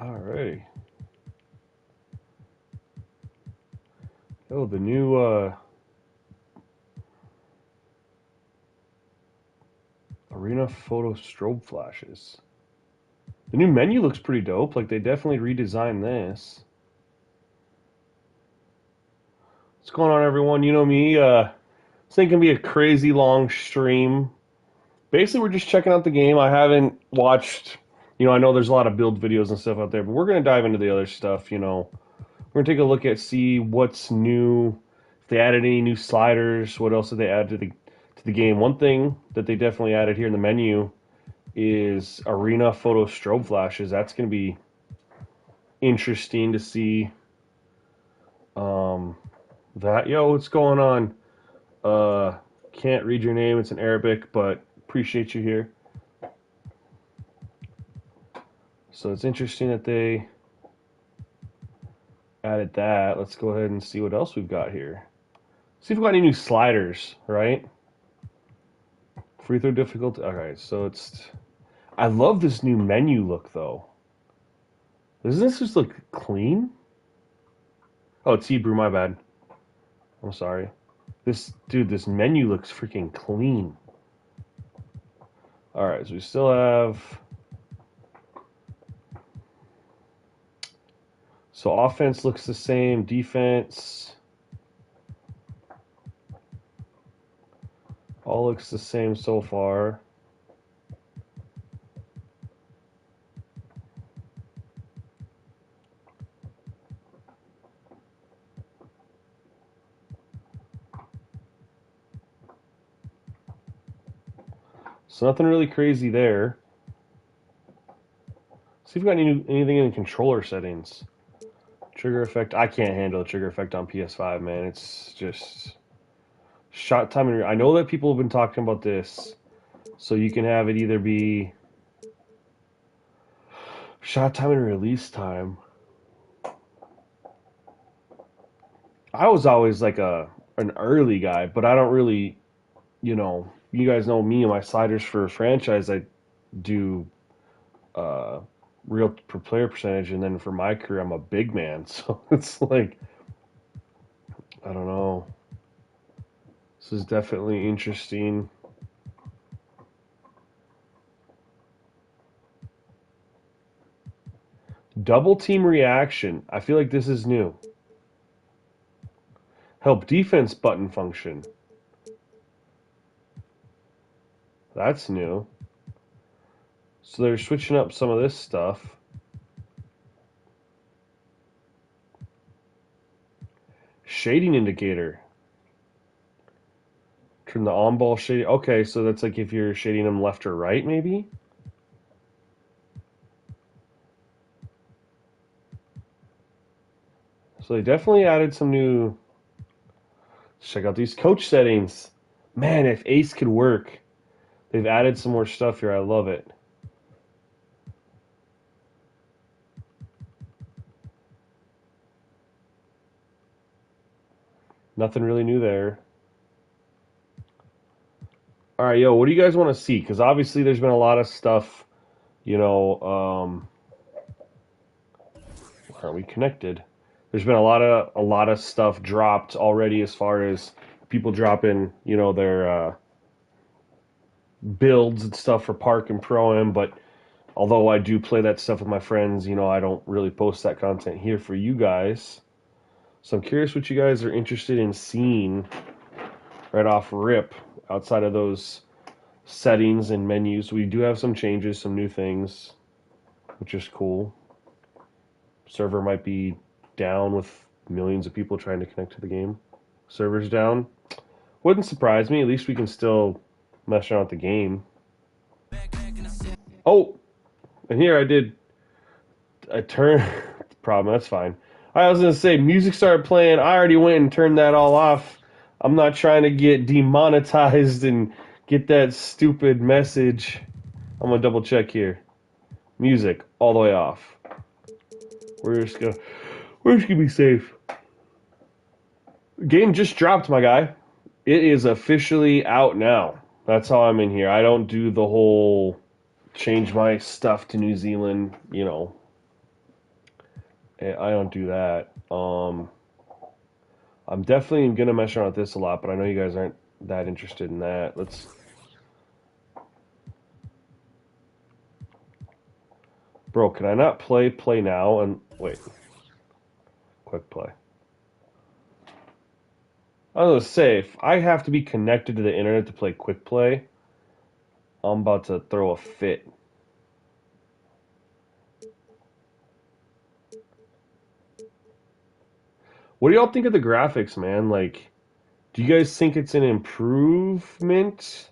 Alrighty. Oh, the new Arena Photo strobe flashes. The new menu looks pretty dope. Like, they definitely redesigned this. What's going on, everyone? You know me. This thing can be a crazy long stream. Basically, we're just checking out the game. I haven't watched. I know there's a lot of build videos and stuff out there, but we're gonna dive into the other stuff. We're gonna take a look at see what's new. If they added any new sliders, what else did they add to the game? One thing that they definitely added here in the menu is Arena Photo strobe flashes. That's gonna be interesting to see. That what's going on? Can't read your name. It's in Arabic, but appreciate you here. So it's interesting that they added that. Let's go ahead and see what else we've got here. See if we've got any new sliders, right? Free throw difficulty. Okay, so it's. I love this new menu look, though. Doesn't this just look clean? Oh, it's Hebrew, my bad. I'm sorry. This menu looks freaking clean. Alright, so we still have. So offense looks the same, defense all looks the same so far. So nothing really crazy there. See if we got anything in the controller settings. Trigger effect. I can't handle the trigger effect on PS5, man. It's just shot time. I know that people have been talking about this, so you can have it either be shot time and release time. I was always like an early guy, but I don't really, you guys know me and my sliders for a franchise. I do real per player percentage, and then for my career, I'm a big man. So it's like, I don't know. This is definitely interesting. Double team reaction. I feel like this is new. Help defense button function. That's new. So they're switching up some of this stuff. Shading indicator. Turn the on-ball shading. Okay, so that's like if you're shading them left or right, maybe? So they definitely added some new. Let's check out these coach settings. Man, if Ace could work. They've added some more stuff here. I love it. Nothing really new there. All right, what do you guys want to see? Because obviously there's been a lot of stuff, aren't we connected? There's been a lot of stuff dropped already as far as people dropping, their builds and stuff for Park and Pro Am. But although I do play that stuff with my friends, I don't really post that content here for you guys. So I'm curious what you guys are interested in seeing right off rip outside of those settings and menus. We do have some changes, some new things, which is cool. Server might be down with millions of people trying to connect to the game. Server's down. Wouldn't surprise me. At least we can still mess around with the game. Oh, and here I turned problem. That's fine. I was gonna say music started playing. I already went and turned that all off. I'm not trying to get demonetized and get that stupid message. I'm gonna double check here. Music all the way off. We're just gonna be safe. Game just dropped, my guy. It is officially out now. That's how I'm in here. I don't do the whole change my stuff to New Zealand, I don't do that. I'm definitely gonna mess around with this a lot, but I know you guys aren't that interested in that. Let's, bro. Can I not play now? And wait, quick play. I was gonna say if I have to be connected to the internet to play quick play, I'm about to throw a fit. What do y'all think of the graphics, man? Like, do you guys think it's an improvement,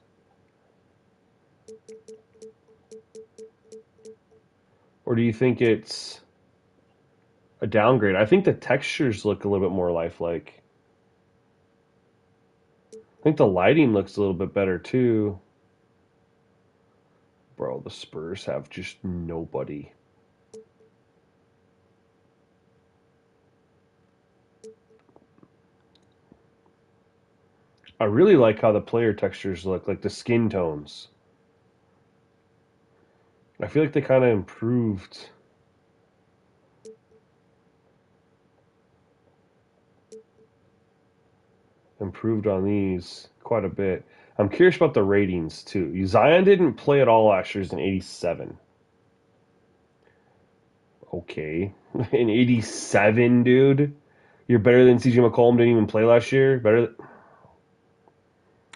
or do you think it's a downgrade? I think the textures look a little bit more lifelike. I think the lighting looks a little bit better too. Bro, the Spurs have just nobody. I really like how the player textures look, like the skin tones. I feel like they kind of improved on these quite a bit. I'm curious about the ratings too. Zion didn't play at all last year. He's an 87. Okay, an 87, dude. You're better than CJ McCollum. Didn't even play last year. Better,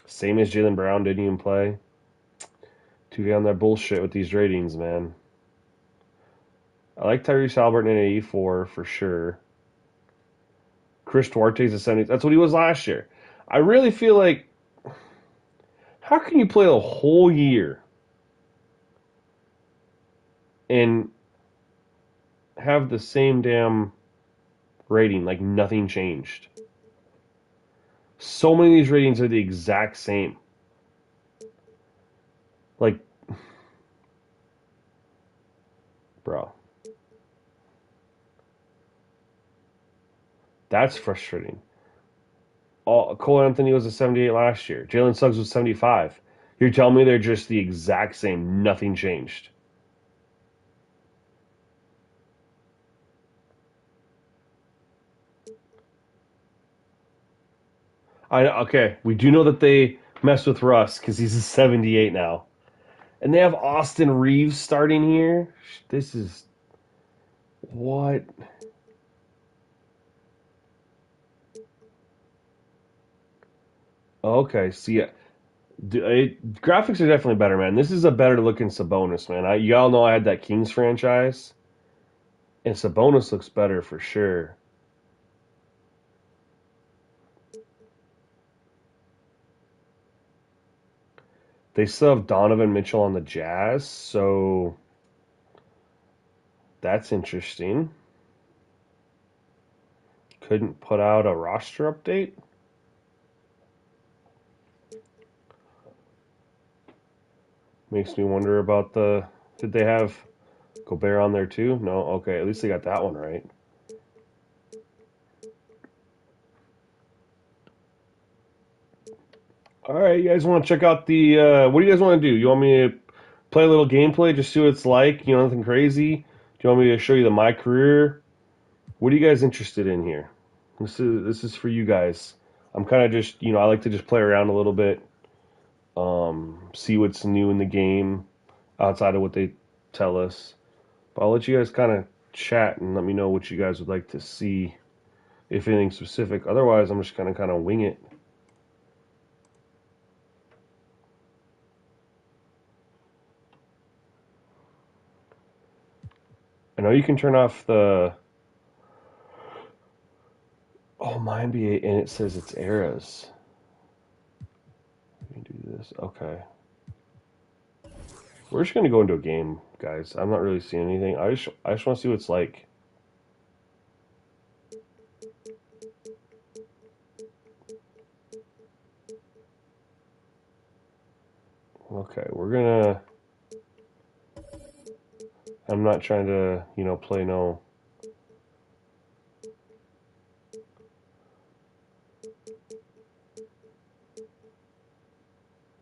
same as Jaylen Brown. Didn't even play. Too on that bullshit with these ratings, man. I like Tyrese Halliburton in 84 for sure. Chris Duarte's a 70. That's what he was last year. I really feel like, how can you play a whole year and have the same damn rating, like nothing changed? So many of these ratings are the exact same. Like, bro, that's frustrating. Cole Anthony was a 78 last year. Jalen Suggs was 75. You're telling me they're just the exact same, nothing changed. Okay, we do know that they messed with Russ because he's a 78 now. And they have Austin Reeves starting here. This is what? Okay, see, graphics are definitely better, man. This is a better looking Sabonis, man. Y'all know I had that Kings franchise, and Sabonis looks better for sure. They still have Donovan Mitchell on the Jazz, so that's interesting. Couldn't put out a roster update. Makes me wonder about the. Did they have Gobert on there too? No. Okay, at least they got that one right. All right, you guys want to check out the? What do you guys want to do? You want me to play a little gameplay, just see what it's like? You know, nothing crazy. Do you want me to show you my career? What are you guys interested in here? This is for you guys. I'm kind of just I like to just play around a little bit, see what's new in the game outside of what they tell us. But I'll let you guys kind of chat and let me know what you guys would like to see, if anything specific. Otherwise, I'm just gonna kind of wing it. I know you can turn off the my NBA and it says it's eras. Let me do this. Okay. We're just gonna go into a game, guys. I'm not really seeing anything. I just want to see what it's like. Okay, we're gonna. I'm not trying to, play no.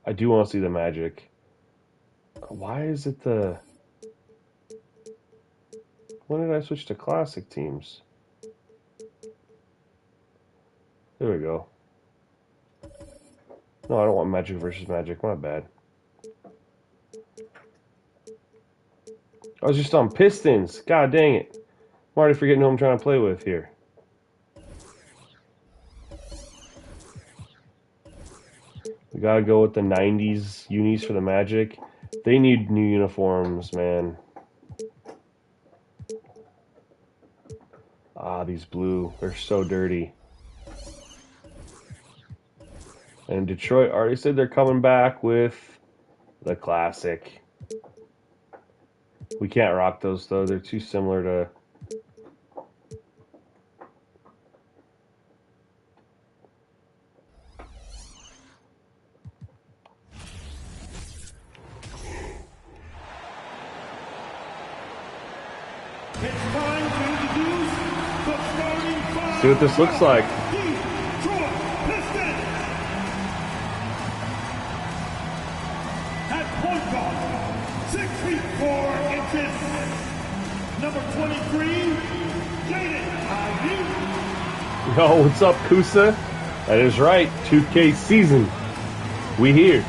I do want to see the Magic. Why is it the? When did I switch to classic teams? There we go. No, I don't want Magic versus Magic. My bad. I was just on Pistons. God dang it. I'm already forgetting who I'm trying to play with here. We gotta go with the 90s unis for the Magic. They need new uniforms, man. Ah, these blue. They're so dirty. And Detroit already said they're coming back with the classic. We can't rock those, though. They're too similar to... See what this looks like. At point guard, 6 feet 4 inches. Number 23, Jaden Ivey. Yo, what's up, Kusa? That is right, 2K season. We here.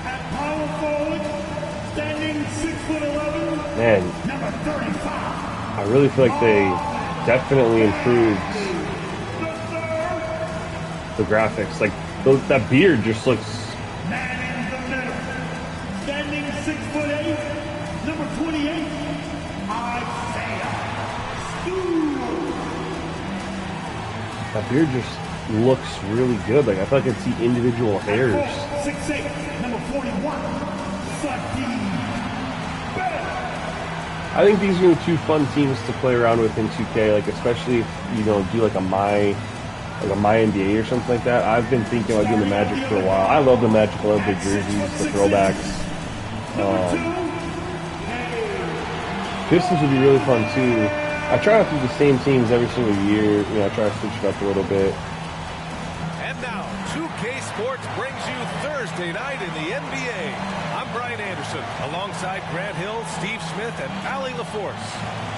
At power forward, standing 6'11". Man, Number 35. I really feel like they definitely improved the graphics. Like, that beard just looks... Man in the middle, standing 6'8", number 28, Isaiah Stewart. That beard just looks really good. Like, I feel like I can see individual hairs. 6'8", number 41, Saki Bell. I think these are two fun teams to play around with in 2K, like, especially if, you know, do like a My NBA or something like that. I've been thinking about doing the Magic for a while. I love the Magic. I love the jerseys, the throwbacks. Pistons would be really fun too. I try not to do the same teams every single year. You know, I try to switch it up a little bit. And now, 2K Sports brings you Thursday night in the NBA. I'm Brian Anderson, alongside Grant Hill, Steve Smith, and Allie LaForce.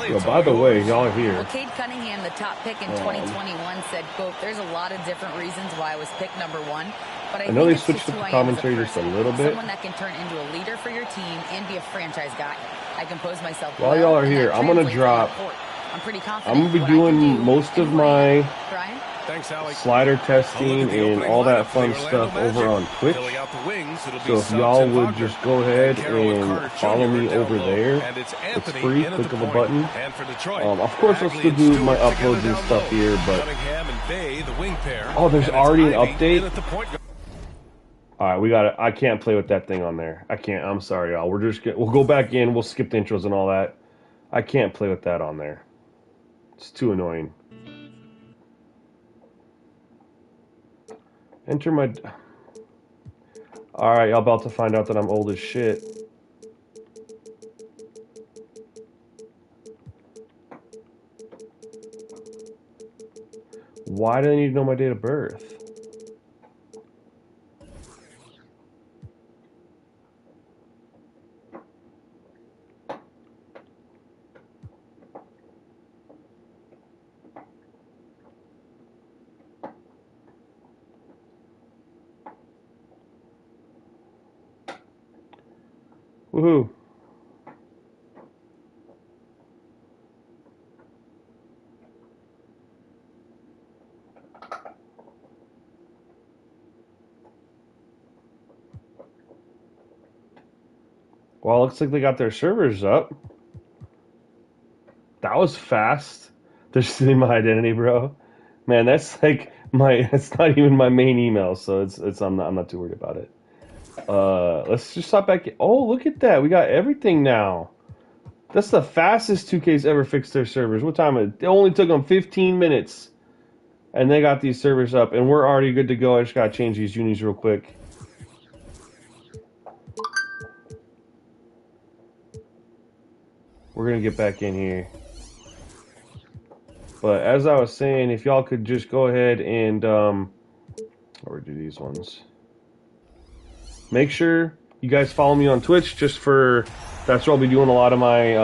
Yo, by the way, y'all are here. Well, Cade Cunningham, the top pick in 2021, said, quote, "There's a lot of different reasons why I was picked number one, but I know they think it's switched just up who the I am as a commentary just a person, little bit. someone that can turn into a leader for your team and be a franchise guy. I compose myself While well, y'all are and here, that I'm gonna translates on drop. the court. I'm pretty confident I'm gonna be in what I can doing do most and of who I am. my Brian? Thanks, Allie. slider testing and all that fun stuff over on Twitch. So if y'all would just go ahead and follow me over there, it's free. Click of a button. Of course, I'll still do my uploads and stuff here, but oh, there's already an update. All right, we got it. I can't play with that thing on there. I can't. I'm sorry, y'all. We'll go back in. We'll skip the intros and all that. I can't play with that on there. It's too annoying. Enter my... Alright, y'all about to find out that I'm old as shit. Why do I need to know my date of birth? Woohoo. Well, looks like they got their servers up. That was fast. They're stealing my identity, bro. Man, that's like it's not even my main email, so I'm not too worried about it. Let's just hop back in. Oh, look at that. We got everything now. That's the fastest 2K's ever fixed their servers. What time? It only took them 15 minutes. And they got these servers up, and we're already good to go. I just gotta change these unis real quick. We're gonna get back in here. But as I was saying, if y'all could just go ahead and or do these ones. Make sure you guys follow me on Twitch, just for that's where I'll be doing a lot of my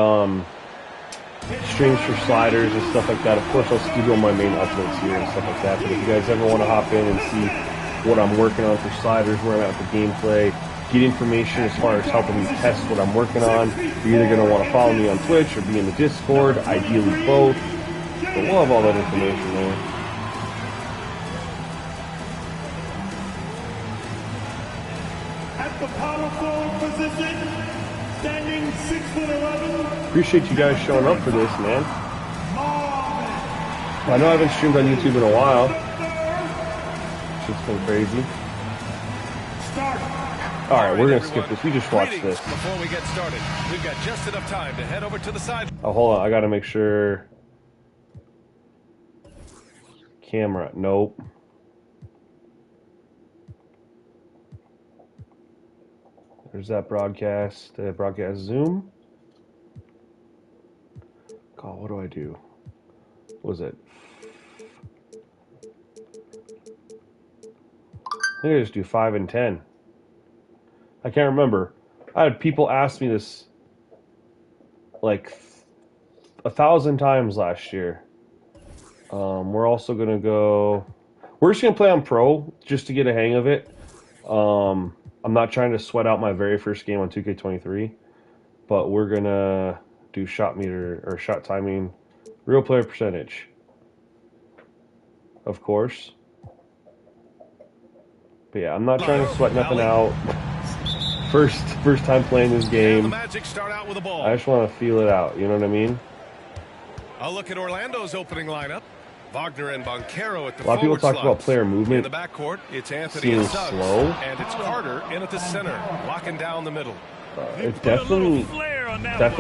streams for sliders and stuff like that. Of course, I'll still do on my main uploads here and stuff like that. But if you guys ever want to hop in and see what I'm working on for sliders, where I'm at with the gameplay, get information as far as helping me test what I'm working on, you're either going to want to follow me on Twitch or be in the Discord, ideally both. But we'll have all that information there. At the power forward position, standing 6'11". Appreciate you guys showing up for this, man. I know I haven't streamed on YouTube in a while. It's been crazy. Alright, we're going to skip this. We just watched this. Before we get started, we've got just enough time to head over to the side. Oh, hold on. I got to make sure. Camera. Nope. There's that broadcast. Broadcast Zoom. God, what do I do? What was it? I think I just do 5 and 10. I can't remember. I had people ask me this like 1,000 times last year. We're also gonna go. We're just gonna play on Pro just to get a hang of it. I'm not trying to sweat out my very first game on 2K23, but we're gonna do shot meter or shot timing, real player percentage, of course. But yeah, I'm not trying to sweat nothing out. First time playing this game. The Magic start out with a ball. I just want to feel it out. You know what I mean? A look at Orlando's opening lineup. Wagner and Banchero at the A lot of people talk about player In movement. the backcourt, it's Anthony and Seems Suggs, slow. and it's Carter in at the center, locking down the middle. It definitely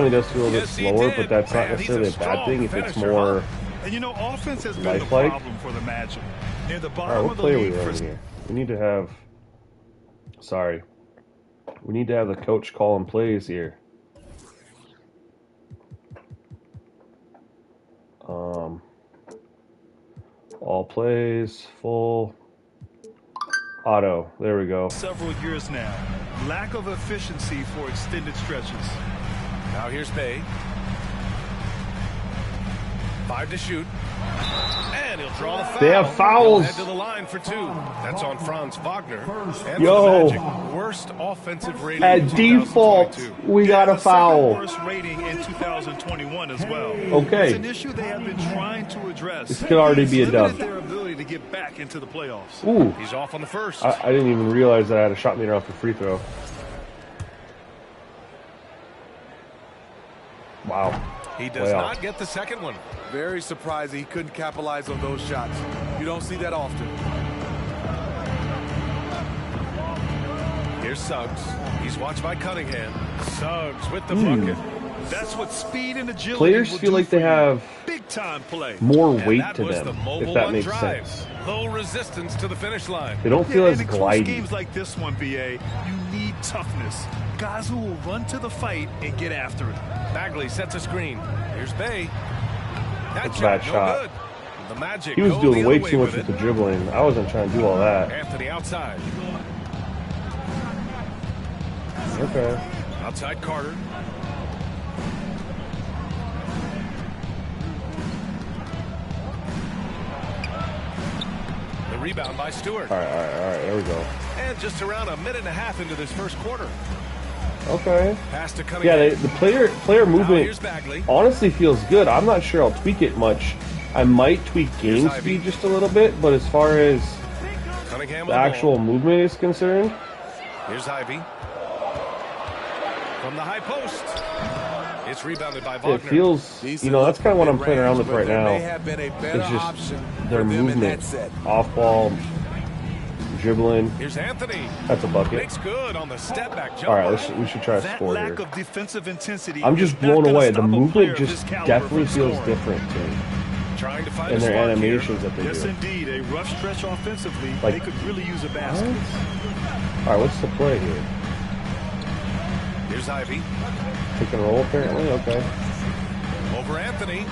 does feel a little bit Yes, he slower, did. but that's not Man, he's necessarily a a bad strong thing if it's finisher, more. And you know, offense has been the Lifelike? problem for the Magic. Near the All right, bottom what of the player are we league running for here? We need to have. Sorry, we need to have the coach calling plays here. All plays, full, auto. There we go. several years now. Lack of efficiency for extended stretches. Now here's Bay. 5 to shoot. And he'll draw the foul. They have fouls. Head to the line for 2. That's on Franz Wagner. And Yo. for the Magic, worst offensive rating At in default, 2022. we got a The second foul. worst rating in 2021 as well. Okay. It's an issue they have been trying to address. This could already be a It's dub. limited their ability to get back into the playoffs. Ooh, He's off on the first. I didn't even realize that I had a shot meter off the free throw. Wow. He does Way not off. get the second one. Very surprising he couldn't capitalize on those shots. You don't see that often. Here's Suggs. He's watched by Cunningham. Suggs with the bucket. That's what speed and agility Players will feel do like for they you. have Big time play. more And weight that to was them, the mobile if that one makes drive. sense. Low resistance to the finish line. They don't feel Yeah, as and in close glidey. games like this one, BA, you need toughness. Guys who will run to the fight and get after it. Bagley sets a screen. Here's Bay. That's a bad no shot. good. The Magic He was go doing the way other too way much with it. the dribbling. I wasn't trying to do all that. Anthony outside. Okay. Outside Carter. The rebound by Stewart. All right. There we go. And just around a minute and a half into this first quarter. Okay. Pass to Cunningham. Yeah, the player Now movement here's Bagley. honestly feels good. I'm not sure I'll tweak it much. I might tweak game Here's Ivy. speed just a little bit, but as far as Cunningham the with actual ball. movement is concerned, Here's Ivy. From the high post. It's rebounded by it Wagner. feels, Decent you know, that's kind of what I'm playing around with range, right but there may now. have been a better It's just option their for them in movement, that set. off ball, dribbling. Here's Anthony. That's a bucket. Makes good on the step back jumper. All right, we should try a That score lack here. of defensive intensity. I'm just is not blown gonna away. stop The a player movement of just this caliber definitely from feels scoring. different to me. Trying to find And a their spark here. animations that they Yes, do. indeed. A rough stretch offensively. Like- They could really use a basket. All right, what's the play here? Here's Ivy. Pick and roll, apparently. Okay. Over Anthony.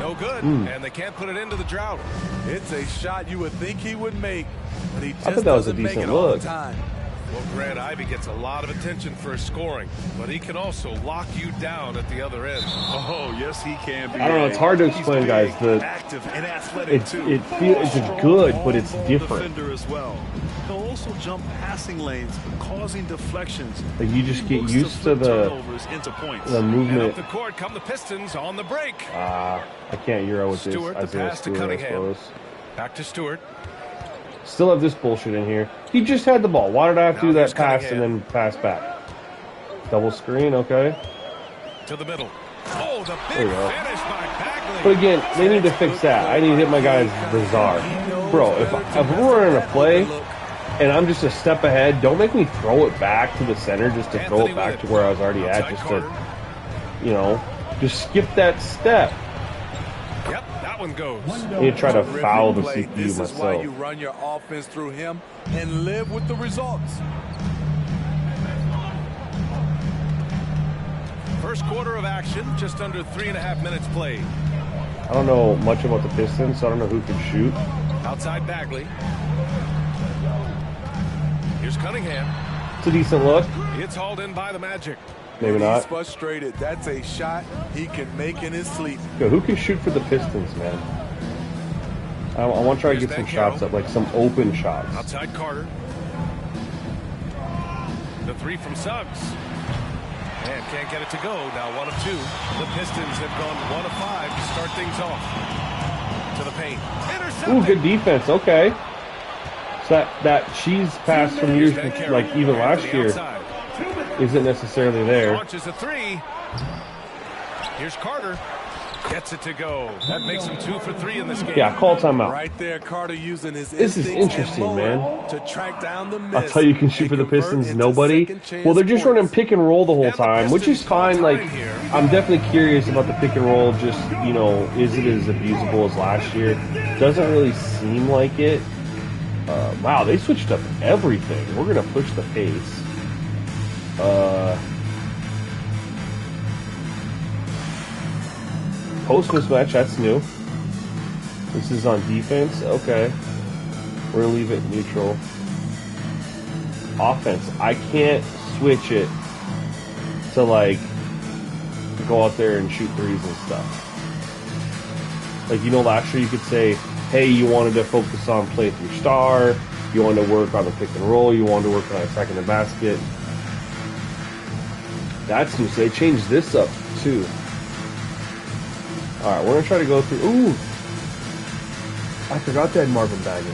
No good. Hmm. And they can't put it into the drought. It's a shot you would think he would make, but he thought just that was a doesn't make decent it all look. the time. Well, Grant, Ivy gets a lot of attention for his scoring, but he can also lock you down at the other end. Oh, yes, he can be. I don't know. It's hard to explain, guys. Active and athletic too. It's good, but it's different. Defender as well. He'll also jump passing lanes, causing deflections. Like you just get used to the turnovers into points. the And movement. up the court come the Pistons on the break. I can't Euro with this. Stewart, the Isaiah pass to Stewart, I Cunningham. suppose. Back to Stewart. Still have this bullshit in here. He just had the ball. Why did I have to do Now that here's pass and Cunningham. then pass back? Double screen, okay. To the middle. Oh, the There big you go. finish by Bagley. But again, they need to fix that. I need to hit my guys bizarre. Bro, if we're running a play and I'm just a step ahead, don't make me throw it back to the center just to throw Anthony it back with to it. where I was already at. Outside Just Carter. to, you know, just skip that step. Yep, that one goes. I need to try to foul the Play. CPU This is why myself. you run your offense through him and live with the results. First quarter of action, just under 3.5 minutes played. I don't know much about the Pistons, so I don't know who can shoot. Outside Bagley. Here's Cunningham. It's a decent look. It's hauled in by the Magic. Maybe He's not. frustrated. That's a shot he can make in his sleep. Yo, who can shoot for the Pistons, man? I want to try to Here's get some Banchero. shots up, like some open shots. Outside Carter. The three from Suggs. And can't get it to go. Now 1 of 2. The Pistons have gone 1 of 5 to start things off. To the paint. Intercepted. Ooh, good defense. Okay. So that cheese pass from years, Banchero. like even last To the year, outside. isn't necessarily there. Launches a 3. Here's Carter. Gets it to go. That makes him 2 for 3 in this game. Yeah, call timeout. Right there, Carter using his This is instincts and interesting, motor man. to track down the miss. I'll tell you, can shoot and for the convert Pistons. into Nobody. second-chance Well, they're just running points. pick and roll the whole And the time, which is Pistons fine. full Like, time here. I'm definitely curious about the pick and roll. Just, you know, is it as abusable as last year? Doesn't really seem like it. Wow, they switched up everything. We're gonna push the pace. Post mismatch, that's new. This is on defense. Okay, we're gonna leave it neutral. Offense, I can't switch it to like go out there and shoot threes and stuff. Like, you know, last year you could say, hey, you wanted to focus on play through star, you wanted to work on the pick and roll, you wanted to work on attacking the basket. That's new. So they changed this up too. Alright, we're gonna try to go through. Ooh! I forgot they had Marvin Bagley.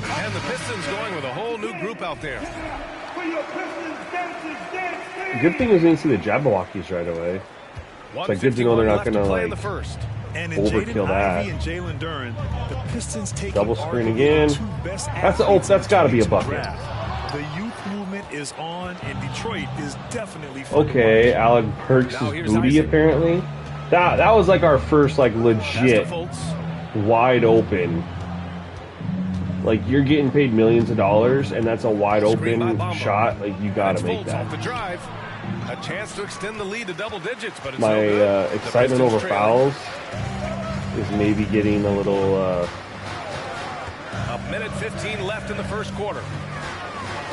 And the Pistons going with a whole new group out there. For your Pistons dancers, dance, Good thing is we didn't see the Jabberwockies right away. like good to know they're not 1:51 left to gonna, play in like, the first. And in overkill Jaden that. Ivey and Jalen Duren, the Pistons take Double screen again. That's gotta be a bucket. The youth movement is on, and Detroit is definitely fun to Okay, watch. Alec Burks' Now here's booty Isaac. apparently. That was like our first like Pass legit to Fultz. wide open. Like, you're getting paid millions of dollars and that's a wide Screen by open Bamba. shot. Like, you gotta That's make Fultz off that. the drive. A chance to extend the lead to double digits, but it's My no good. The excitement Pistons over trailing. fouls is maybe getting a little A minute 15 left in the first quarter.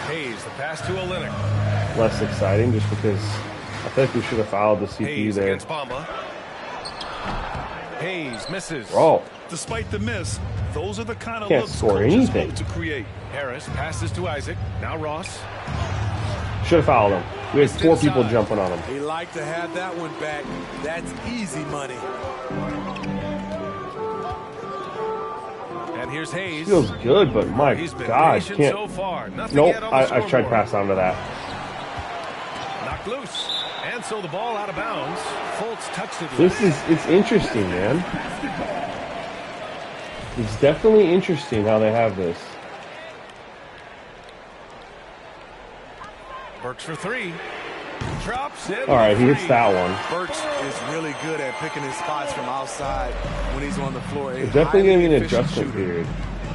Hayes, the pass to Olynyk. less exciting just because I feel like we should have fouled the CPU Hayes there. against Bamba. Hayes misses. Oh, Despite the miss, those are the kind of Can't looks score coaches anything. hope to create. Harris passes to Isaac. Now Ross. should have fouled him. We had Just 4 people inside. jumping on him. He liked to have that one back. That's easy money. And here's Hayes. Feels good, but my He's been God, patient can't. so far. Nothing Nope, yet on the I tried to scoreboard. pass on to that. Knocked loose. And so the ball out of bounds. Fultz touched it. It's interesting, man. It's definitely interesting how they have this. Burks for 3. Drops it. All right, he hits that one. Burks is really good at picking his spots from outside when he's on the floor. It's definitely going to be an efficient adjustment shooter. period.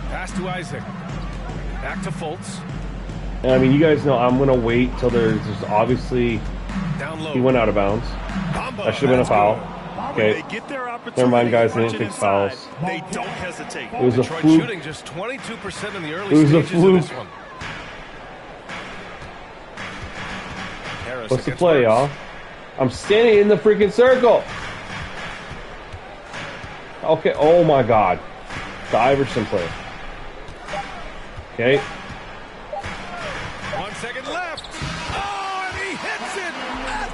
Pass to Isaac. Back to Fultz. And I mean, you guys know I'm going to wait till there's obviously Down low. he went out of bounds. Bamba. That should have been a foul. When Okay, they get their opportunity, Never mind, guys, they punch didn't it fix inside, fouls. They don't hesitate. it was a Detroit fluke. shooting just 22% in the early It was a stages of fluke. this one. Morris. What's the against play, Burks. y'all? I'm standing in the freaking circle. Okay, oh my God. The Iverson play. Okay. 1 second left. Oh, and he hits it at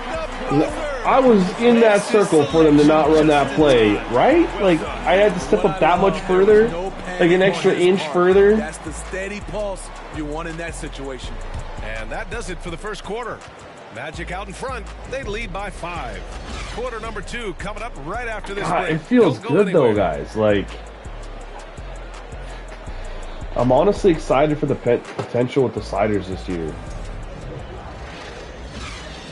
the buzzer. I was in that circle for them to not run that play, right? Like, I had to step up that much further? Like an extra inch further? That's the steady pulse you want in that situation. And that does it for the first quarter. Magic out in front. They lead by 5. Quarter number 2 coming up right after this God, break. it feels Don't go good though, anywhere. guys. Like, I'm honestly excited for the potential with the sliders this year.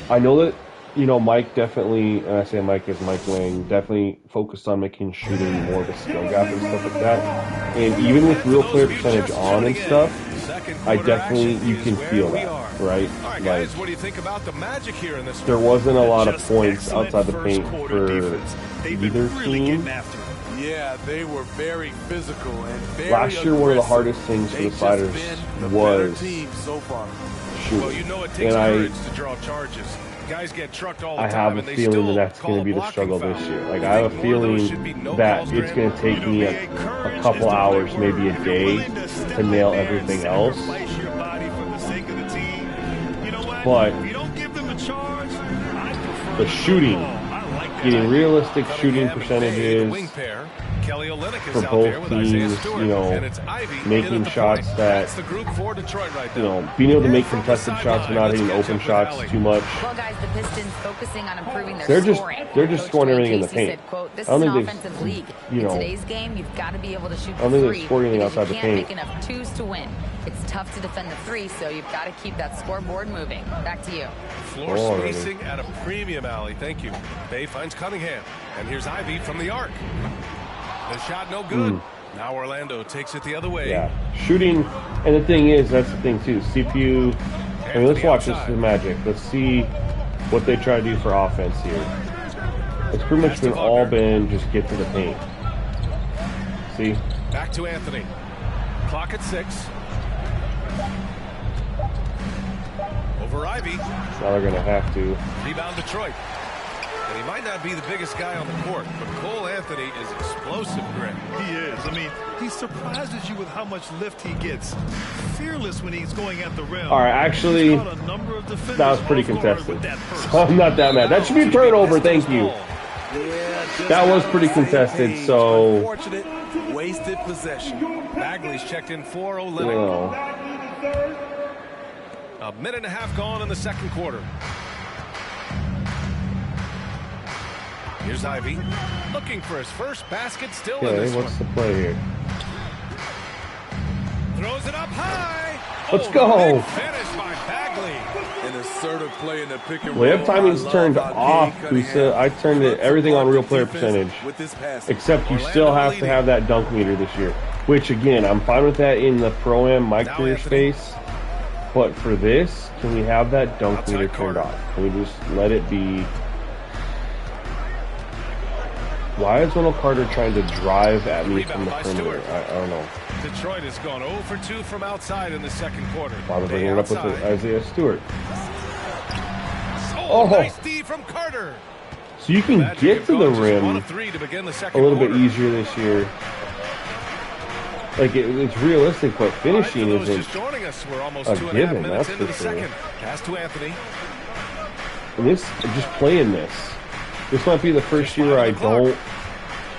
I know that, you know, Mike definitely, and I say Mike as Mike Wang, definitely focused on making shooting more of a skill gap and stuff like that. And even with real player percentage on and stuff, I definitely, you can feel that, right? All right, Like, guys, what do you think about the Magic here in this there one? wasn't a lot of Just points excellent outside the first paint quarter for defense. They've been either really team. getting after it. Yeah, they were very physical and very Last year, one of the aggressive. hardest things for the They've just sliders been the was better team so far. shooting. Well, you know it takes And courage to draw charges. Guys get trucked all the I time, have a and they feeling still that that's call going to be a the blocking struggle foul. this year. Like, You I have think a more of those should be feeling no that calls, it's Grant? going to take me a couple hours, maybe a day, to nail everything else. But If you don't give them a charge, I prefer the shooting, I like that. getting realistic shooting Cunningham and Bay, the wing percentages pair. Kelly Olynyk is for out there both with Isaiah teams, Stewart, you know, and it's Ivy in making at the shots point. that, That's the group for Detroit right you now. know, being able to make From the contested shots but not sideline, hitting let's open catch shots up with too much. Well, guys, the Pistons focusing on improving their They're just- scoring. they're just Coach scoring Dwayne everything in the Casey paint. said, quote, "This I don't is an think they- offensive league. you In know, today's game, you've got to be able to shoot I don't the think they three score anything because you outside the can't make paint. enough twos to win. It's tough to defend the three, so you've got to keep that scoreboard moving. Back to you. Floor Alrighty. spacing at a premium, alley. Thank you. Bay finds Cunningham. And here's Ivy from the arc. The shot no good. Now Orlando takes it the other way. Yeah, shooting, and the thing is, that's the thing too. CPU. I mean, let's watch this outside. for the Magic. Let's see what they try to do for offense here. It's pretty much been all been just get to the paint. See, Back to Anthony. Clock at 6. Over Ivy. now they're gonna have to. Rebound Detroit. And he might not be the biggest guy on the court, but Cole Anthony is explosive, Greg. He is. I mean, he surprises you with how much lift he gets. Fearless when he's going at the rim. All right, actually, He's caught a number of defenders that was pretty off guard contested. with that first. So I'm not that mad. That should be a turnover. Thank you. That was pretty contested. So, Unfortunate, wasted possession. Bagley's checked in for you Olynyk. know, A minute and a half gone in the second quarter. Here's Ivy, looking for his first basket, still in okay, this what's one. the play here? Throws it up high. Let's Oh, go. big finish by Bagley. An assertive play in the pick and roll. Well, every time he's I love turned how off, Cade Kusa, Cunningham I turned it everything on real player defense percentage. with this pass. Except you Orlando still have to leading. have that dunk meter this year. Which, again, I'm fine with that in the Pro-Am, my Now career Anthony. space. But for this, can we have that dunk Outside meter turned corner. off? Can we just let it be? Why is Wendell Carter trying to drive at me from Rebound the by perimeter? Stewart. I don't know. Detroit has gone 0 for 2 from outside in the second quarter. Why was I Bay bringing it up with outside. Isaiah Stewart? Oh, Oh. nice D from Carter. So you can Magic get have to the gone just 1 rim of 3 to begin the a second little bit quarter. easier this year. Like, it's realistic, but finishing All right, for those isn't. just joining us, we're almost a 2.5 given, minutes that's into for the sure. second. Pass to Anthony. And this, just playing this. This might be the first year where I don't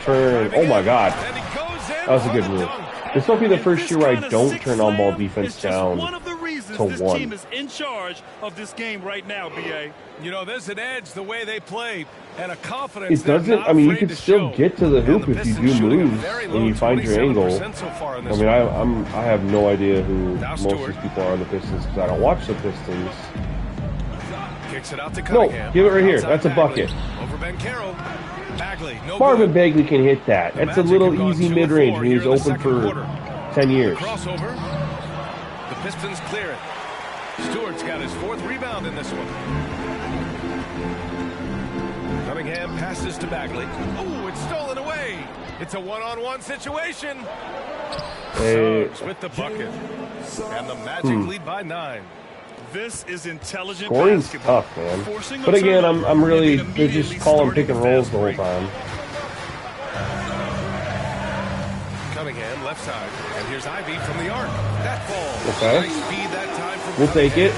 turn. Oh my God. And he goes in That was a for good the move. dunk. This might be the first This year where I kind of don't six turn on ball slam defense is just down one of the reasons to this 1. team is in charge of this game right now, BA. You know, there's an edge the way they play and a confidence. It they're doesn't, not I mean, you afraid can to still show. get to the And hoop the if you Pistons do shooting a moves very and low you find your angle. 27% so far in I this mean, one. I have no idea who Now most of Stewart. these people are on the Pistons because I don't watch the Pistons. Kicks it out to No, Cunningham. give it right here. Outside That's a Bagley. bucket. Over Ben Carroll. Bagley, no Marvin good. Bagley can hit that. The That's a Magic little have gone easy 2 of mid-range 4 when he was here in the open second for quarter. 10 years. Crossover. The Pistons clear it. Stewart's got his 4th rebound in this one. Cunningham passes to Bagley. Oh, it's stolen away. It's a one-on-one situation. Hey. Suggs with the bucket. And the Magic lead by 9. This is intelligent Scoring's basketball. tough, man. Forcing a But again, turnover I'm really, and then they're just immediately calling pick and starting rolls fast the whole break. time. Cunningham, left side. And here's Ivy from the arc. That ball. Okay. Nice speed that time from We'll take it.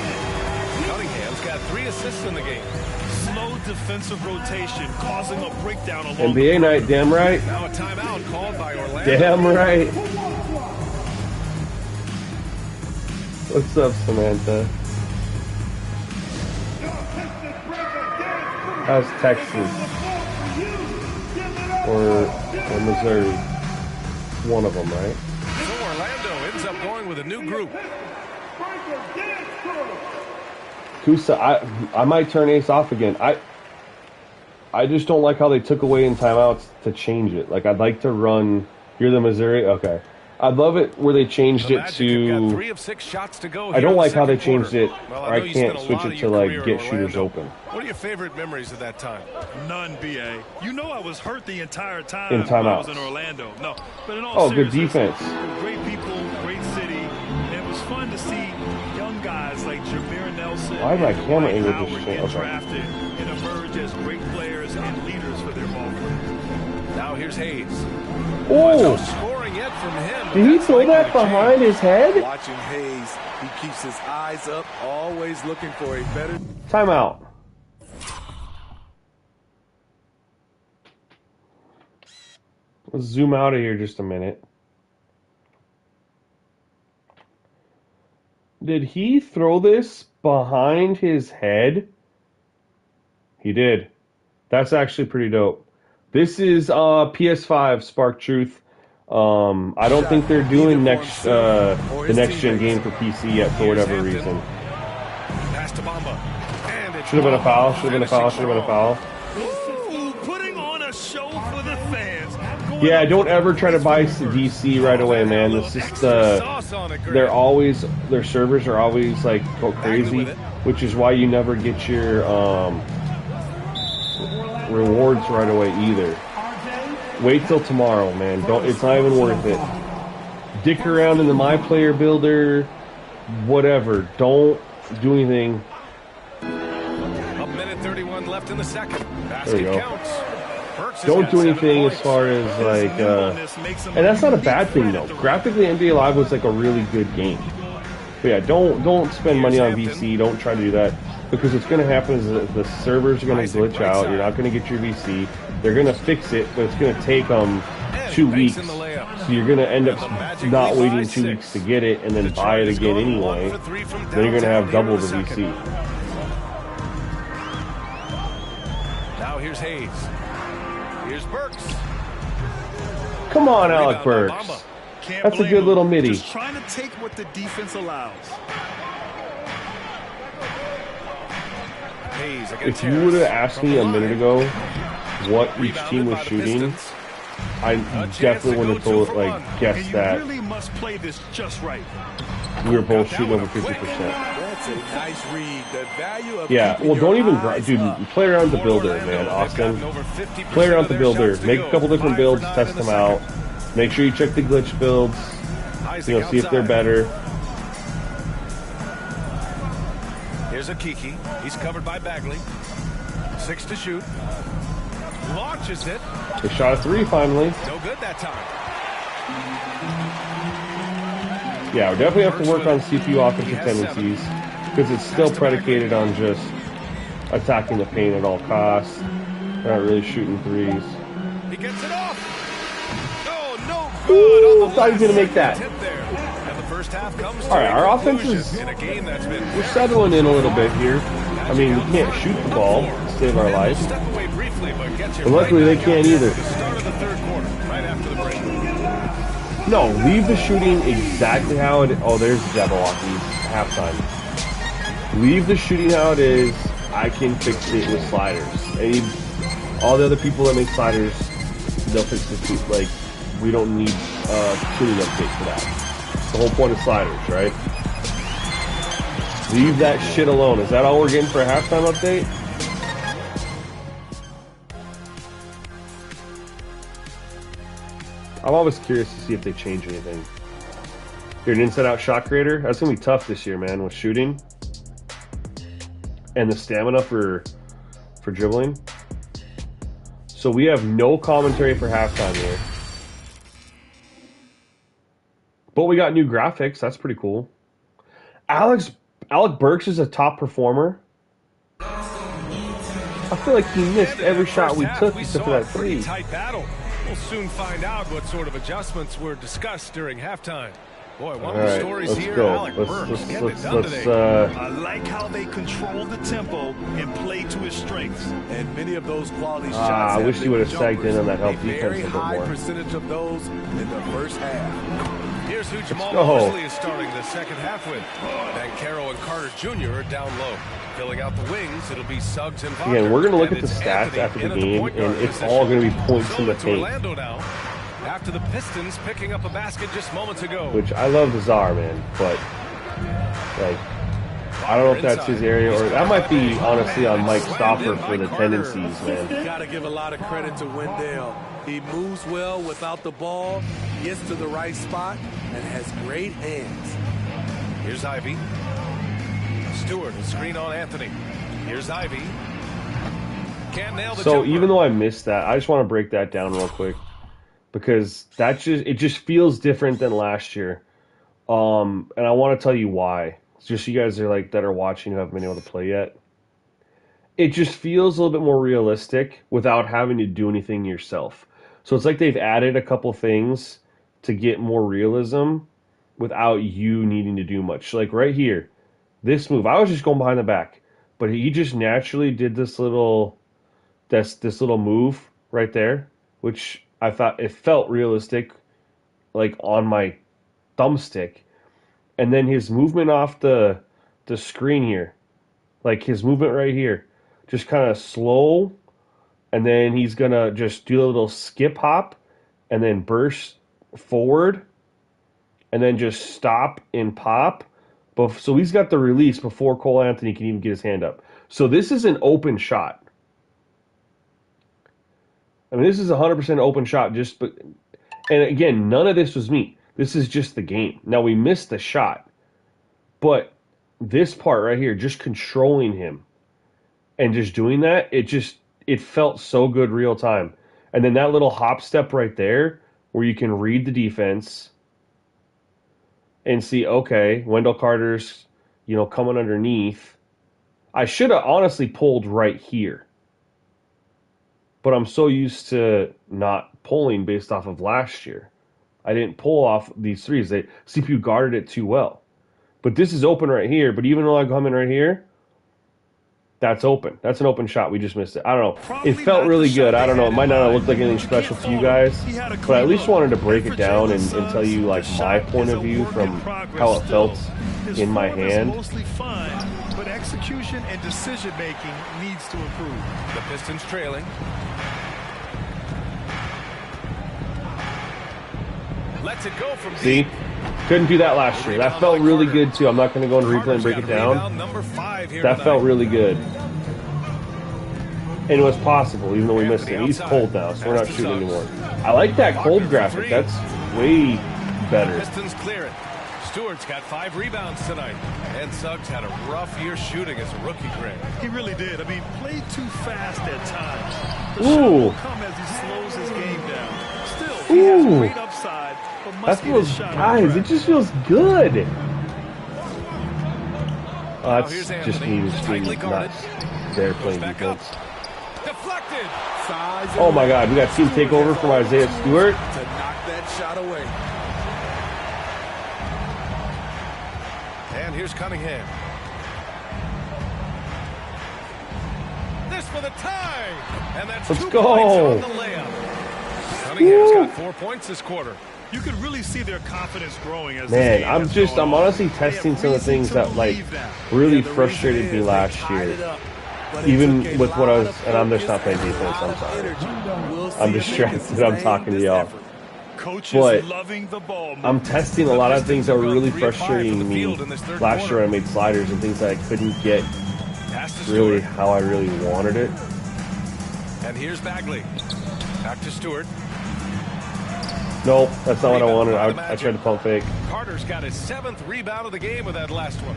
Cunningham's got 3 assists in the game. Slow defensive rotation causing a breakdown along NBA night, damn right. Now a timeout called by Orlando. Damn right. What's up, Samantha? How's Texas? Or Missouri? One of them, right? So Orlando ends up going with a new group. Kusa, I might turn Ace off again. I just don't like how they took away in timeouts to change it. Like, I'd like to run. You're the Missouri? Okay. I'd love it where they changed The it Magic have got to. 3 of 6 shots to go I here don't in the like how they second changed quarter. it. Well, Or I know you can't spent a switch lot it of to your like career get in shooters Orlando. open. What are your favorite memories of that time? None, BA. You know I was hurt the entire time In when I was timeouts. in Orlando. No, but in all Oh, good seriousness, defense. great people, great city. And it was fun to see young guys like Jameer Nelson Why my and camera Dwight angle Howard just get changed? Okay. drafted and emerge as great players and leaders for their ball club. Now here's Hayes. Oh! No scoring yet from him. but Did he that's throw likely that to behind change. his head? Watching Hayes, he keeps his eyes up, always looking for a better. Timeout. Let's zoom out of here just a minute. Did he throw this behind his head? He did. That's actually pretty dope. This is PS5 Spark Truth. I don't think they're doing the next gen game for PC yet for whatever reason. Pass to Bamba. And it's Should have been a foul. Should have been a foul. Should have been a foul. Ooh, putting on a show for the fans. Going Yeah, up don't for ever try to buy first. DC right away, man. It's just Sauce on it, Greg. they're always their servers are always like go crazy, which is why you never get your rewards right away either. Wait till tomorrow, man. Don't. It's not even worth it. Dick around in the My Player Builder, whatever. Don't do anything. A minute 31 left in the second. There Basket you go. counts. Burks has Don't got do 7 anything as points. far as like. And that's not a bad thing though. Graphically, NBA Live was like a really good game. But yeah, don't spend money on VC. Don't try to do that because what's going to happen is that the servers are going to glitch out. You're not going to get your VC. They're going to fix it, but it's going to take them 2 weeks. in the layup. So you're going to end up And the Magic not lead by waiting 2 6. weeks to get it and then Detroit buy it is again going 1 anyway. for 3 from Then you're going to downtown have double here the in second. VC. Now here's Hayes. Here's Burks. Come on, Alec Rebound by Burks. Bamba. Can't That's a blame good him. little midi. Just trying to take what the defense allows. Hayes against If you would have Harris asked from me the a minute line. ago what each Rebounded team was by the shooting, Pistons. I chance definitely to would go have 2 told, for like, 1. And guessed you that really must play this just right. we were both Got that shooting one over quick. 50%. That's a nice read. The value of Yeah, keeping well, your don't even, eyes dude, up. play around the For builder, Orlando, man, they've gotten Austin. over 50% Play around of the their builder. shots to Make a go. couple different 5 builds, for 9 test in the them out. second. Make sure you check the glitch builds. Isaac You know, see if they're outside. better. Here's a Kiki. He's covered by Bagley. 6 to shoot. Launches it. They shot a 3 finally. No good that time. Yeah, we definitely have to work on CPU offensive tendencies because it's still predicated on just attacking the paint at all costs. They're not really shooting threes. He gets it off. Oh, no good. Ooh, on the thought he was gonna last make that. second tip there. And the first half comes All right, to a our offense conclusion is- in a game that's been We're very settling in a little bit here. I mean, we can't shoot the ball to save our And they'll life. step away briefly, but get you And luckily right they back can't out there either. at the start of the third quarter, right after the break. No, leave the shooting exactly how it. Oh, there's Jabberwocky halftime. Leave the shooting how it is. I can fix it with sliders. All the other people that make sliders, they'll fix the shoot. Like, we don't need shooting update for that. The whole point of sliders, right? Leave that shit alone. Is that all we're getting for a halftime update? I'm always curious to see if they change anything. You're an inside-out shot creator? That's going to be tough this year, man, with shooting. and the stamina for dribbling. So we have no commentary for halftime here. But we got new graphics. That's pretty cool. Alec Burks is a top performer. I feel like he missed every shot we took except for that three. Tight battle. We'll soon find out what sort of adjustments were discussed during halftime. Boy, one of the stories here, Alec Burks getting it done today. I like how they control the tempo and play to his strengths. And many of those quality shots. I wish he would have sagged in on that help defense a very bit high more. percentage of those in the first half. Here's who Jamal go. Mosley is starting the second half with. Caro and Carter Jr. are down low. Filling out the wings, it'll be Suggs and Wagner. Again, we're going to look And at the it's stats Anthony after in the at game, point guard and it's position. all going to be points So in the it's paint. Orlando now. After the Pistons picking up a basket just moments ago. Which I love the Czar, man, but like I don't know if that's his area, or that might be honestly on Mike Stopper for the tendencies, man. Got to give a lot of credit to Wendell. He moves well without the ball, gets to the right spot, and has great hands. Here's Ivy. Stewart will screen on Anthony. Here's Ivy. Can't nail the So jumper. even though I missed that, I just want to break that down real quick because it just feels different than last year. And I want to tell you why. It's just you guys that are watching who haven't been able to play yet. It just feels a little bit more realistic without having to do anything yourself. So it's like they've added a couple things to get more realism without you needing to do much. Like right here, this move, I was just going behind the back, but he just naturally did this little move right there, which I thought it felt realistic, like on my thumbstick. And then his movement off the screen here, like his movement right here, just kind of slow, and then he's gonna just do a little skip hop, and then burst forward, and then just stop and pop. So he's got the release before Cole Anthony can even get his hand up. So this is an open shot. I mean, this is a 100% open shot. And again, none of this was me. This is just the game. Now, we missed the shot. But this part right here, just controlling him and just doing that, it felt so good real time. And then that little hop step right there where you can read the defense and see, okay, Wendell Carter's, coming underneath. I should have honestly pulled right here. But I'm so used to not pulling based off of last year. I didn't pull off these threes. CPU guarded it too well. But this is open right here. But even though I come in right here, that's open. That's an open shot. We just missed it. I don't know. It felt really good. I don't know. It might not have looked like anything special to you guys. But I at least wanted to break it down and tell you like my point of view from how it felt in my hand. Mostly fine, but execution and decision making needs to improve. The Pistons trailing. Lets it go from See? Couldn't do that last year. That felt really good too. I'm not going to go into replay and break it down. That felt really good. And it was possible, even though we missed it. He's cold now, so we're not shooting anymore. I like that cold graphic. That's way better. Pistons clear it. Stewart's got 5 rebounds tonight. And Suggs had a rough year shooting as a rookie, Greg. He really did. I mean, played too fast at times. The Ooh. shot will come as he slows his game down. Still, he has great upside, but That must get feels, his shot on guys, track. it just feels good. That's here's just Anthony. me just being Tightly guarded. nuts. They're playing Back up. defense. Deflected. Size and Oh my weight. God, we got team takeover from Isaiah Stewart. To knock that shot away. And here's Cunningham. This for the tie. And that's Let's 2 go. points on the layup. Cunningham's got 4 points this quarter. You can really see their confidence growing as Man, this game has gone I'm on. honestly They have testing some of the reason things to that like believe that. really Yeah, the frustrated reason me is last they tied year. it up, but it Even took a with what I lot was, of and I'm just focus not playing and a defense, lot I'm of sorry. energy. We'll see I'm if they distracted, can I'm sustain talking to this y'all. effort. Coaches But loving the ball I'm movement. testing a lot of things that were really Pistons have gone 3 of 5 frustrating from the me field in this third last quarter. year. I made sliders and things that I couldn't get Pass to really Stewart. how I really wanted it. And here's Bagley. Back to Stewart. Nope, that's not what I wanted. I tried to pump fake. Carter's got his 7th rebound of the game with that last one.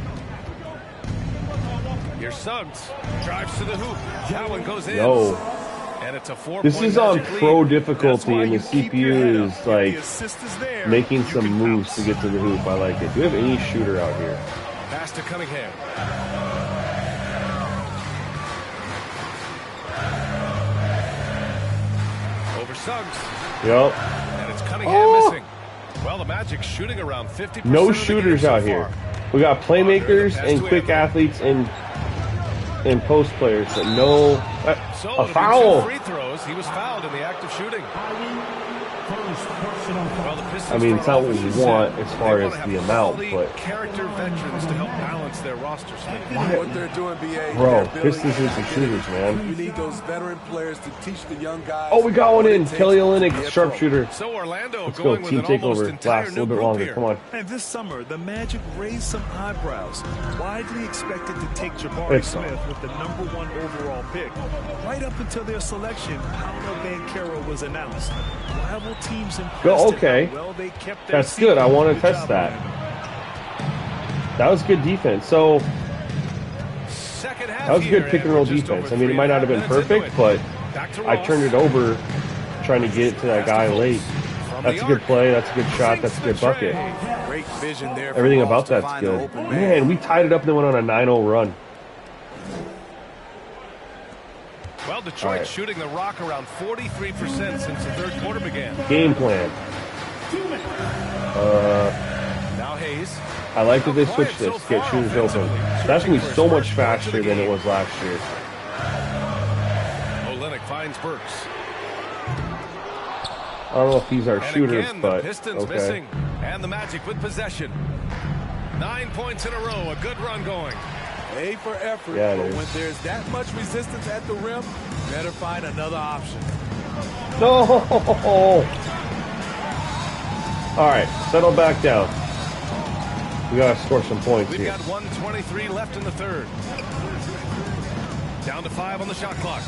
Here's Suggs. Drives to the hoop. That one goes in. Yo. And it's a 4-point This is on Magic pro lead. difficulty, and the That's why you keep your head CPU up. is If like the assist is there, making you some can moves bounce. to get to the hoop. I like it. Do we have any shooter out here? Pass to Cunningham. Over Suggs. Yep. And it's Cunningham Oh! missing. Well, the Magic shooting around 50%. No of the shooters game so out here. far. We got playmakers and quick athletes and post players, but no So a it'll be foul. 2 free throws. He was fouled in the act of shooting. Well, the Pistons I mean, it's not what we front office want said as far they as wanna have the amount, quality but character veterans to help balance their roster. What they're doing, BA, bro, they're building Pistons need some identity. shooters, man. You need those veteran players to teach the young guys. Oh, we got one what it in. takes Kelly to Olynyk, be a pro. sharpshooter. So Orlando Let's go. going with Team an almost takeover. entire Last a new little bit group longer. here. Come on. And this summer, the Magic raised some eyebrows. Widely expected to take Jabari It's Smith with the #1 overall pick. Right up until their selection, Paolo Banchero was announced. Rival teams impressed Go, at okay. how well they kept their That's good. I secret. want to Good test job, that. Orlando. That was good defense. So Second half that was here, good pick and roll we're just defense. over I mean, it might not have been 3.5 minutes into perfect, it. but Back to I Ross. turned it over trying to get it to that guy late. From That's a the good arc. play. That's a good shot. That's a good Sinks the bucket. tray. Great vision there. for Everything Ross about to that's find an good. open Man, we tied it up and then went on a 9-0 run. Well, Detroit All right. shooting the rock around 43% since the third quarter began. Game plan. Now Hayes. I like that they switched this. Get shooters open. That's going to be so much faster than it was last year. Olynyk finds Burks. I don't know if he's our And shooter, again, the but Pistons okay. missing. And the Magic with possession. 9 points in a row. A good run going. A for effort, Yeah, it but is. when there's that much resistance at the rim, better find another option. No! All right, settle back down. We got to score some points We've here. got 1:23 left in the third. Down to 5 on the shot clock.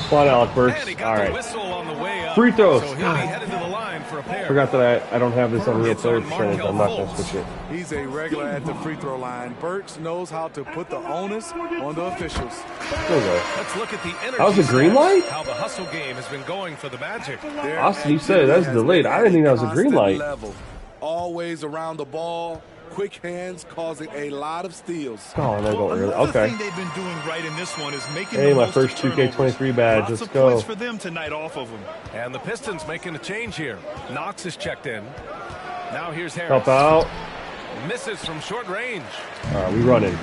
Come on, Alec Burks. And he All got the right. whistle on the way up. Free throws. So he'll be God. headed to the line for a pair. Forgot that I don't have this on real It's player on percentage. Markelle I'm not going to Fultz. switch it. He's a regular at the free throw line. Burks knows how to put the onus on the officials. There we go. Let's look at the energy That was a green stats, light? How the hustle game has been going for the Magic. Their Austin, you said it. That's activity has delayed. been I didn't think that was a at green constant light. level. Always around the ball, quick hands causing a lot of steals. Oh, and I go early. Another Okay. thing they've been doing right in this one is making Hey, the my most first of 2K23 turnovers. badge. Lots Let's of go. points for them tonight off of them. And the Pistons making a change here. Knox is checked in. Now here's Harris. Help out. Misses from short range. All right, we running.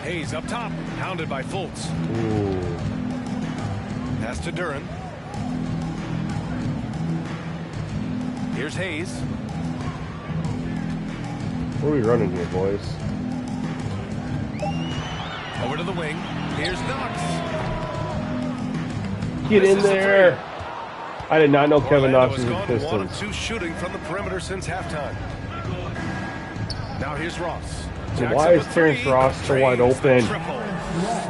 Hayes up top. Hounded by Fultz. Ooh. Pass to Duran. Here's Hayes. Where are we running here, boys? Over to the wing. Here's Knox. Get in Misses the there. I did not know Kevin Orlando Knox was has with the gone 1 of Pistons. 2 shooting from the perimeter since halftime. Now here's Ross. So Jacks why up is with Terrence 3. Ross so wide Drains the open? triple.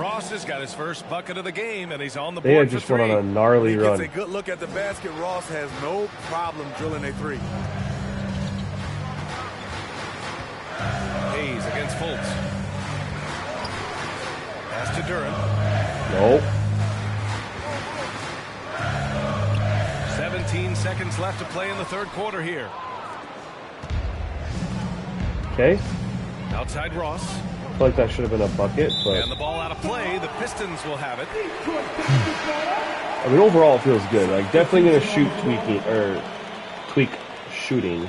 Ross has got his first bucket of the game, and he's on the They board had for just went 3. on a gnarly He gets a run. good look at the basket. Ross has no problem drilling a three. Hayes against Fultz. Pass to Duran. Nope. 17 seconds left to play in the third quarter here. Okay. Outside Ross. I feel like that should have been a bucket, but And the ball out of play. The Pistons will have it. I mean, overall, it feels good. Like, definitely going to tweak shooting.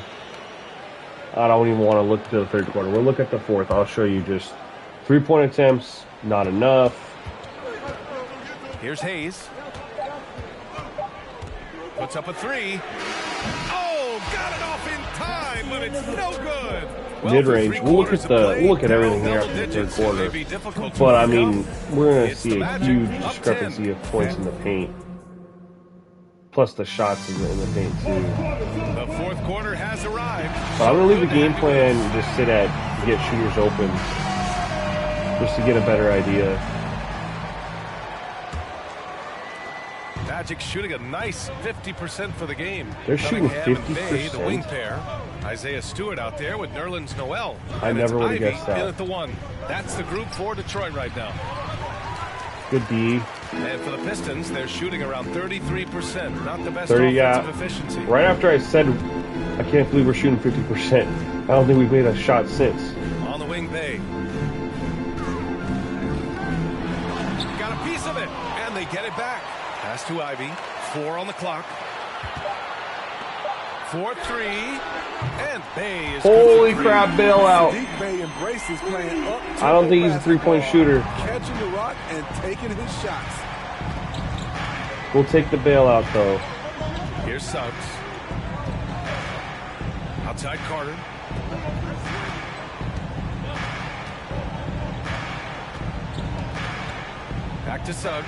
I don't even want to look to the third quarter. We'll look at the fourth. I'll show you just 3-point attempts, not enough. Here's Hayes. Puts up a 3. Oh, got it off in time, but it's no good. Well, Mid-range. for We'll look 3 at quarters to play, everything down here double after the third digits, quarter. may be difficult to But I overcome. mean, we're going to It's see the a Magic, huge up discrepancy 10. of points in the paint. Plus the shots in the paint, too. The fourth quarter has arrived. But I'm going to leave the game plan just sit at get shooters open. Just to get a better idea. Magic shooting a nice 50% for the game. They're shooting Cunningham and Bay, the 50%? wing pair. Isaiah Stewart out there with Nerlens Noel. I And never it's would've Ivey guessed that. in at the 1. That's the group for Detroit right now. Good D. And for the Pistons, they're shooting around 33%. Not the best 30, yeah. offensive efficiency. Right after I said, I can't believe we're shooting 50%. I don't think we've made a shot since. On the wing, Bay. Got a piece of it, and they get it back. Pass to Ivey. 4 on the clock. 4-3, and Bay is Holy good for crap, three. bailout. Sadiq Bey embraces playing up. I don't think he's a three-point shooter. Catching the rock and taking his shots. We'll take the bailout, though. Here's Suggs. Outside Carter. Back to Suggs.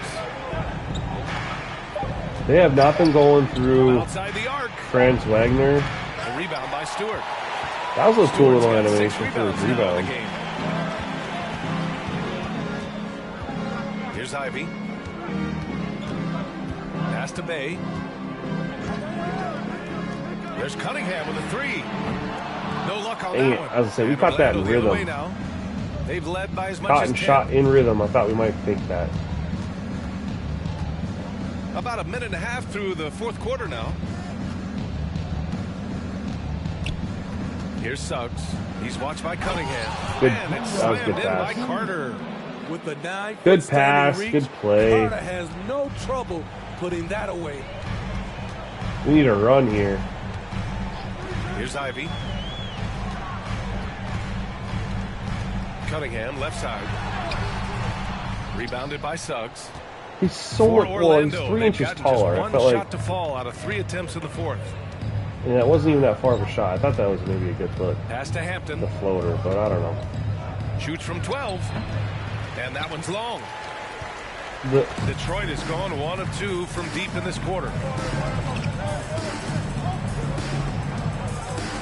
They have not been going through Outside the arc. Franz Wagner. The rebound by Stewart. That was a cool little Stewart's got 6 animation for his rebounds now in rebound. the game. Here's Ivey. Pass to Bay. There's Cunningham with a 3. No luck on Dang that it. one. I was gonna say, we And caught that in Orlando the other way rhythm. now. They've led by as much Caught as and 10. shot in rhythm. I thought we might think that. About a minute and a half through the fourth quarter now. Here's Suggs. He's watched by Cunningham. Good- And it's that was slammed good in by pass. Carter. With the 9 Good pass, good play. Carter has no trouble putting that away. We need a run here. Here's Ivey. Cunningham, left side. Rebounded by Suggs. He's so For well, he's Orlando, 3 they've inches gotten taller. just I one felt like, shot to fall out of 3 attempts in the fourth. and that wasn't even that far of a shot. I thought that was maybe a good look, Pass to Hampton. the floater, but I don't know. Shoots from 12. And that one's long. The, Detroit has gone 1 of 2 from deep in this quarter.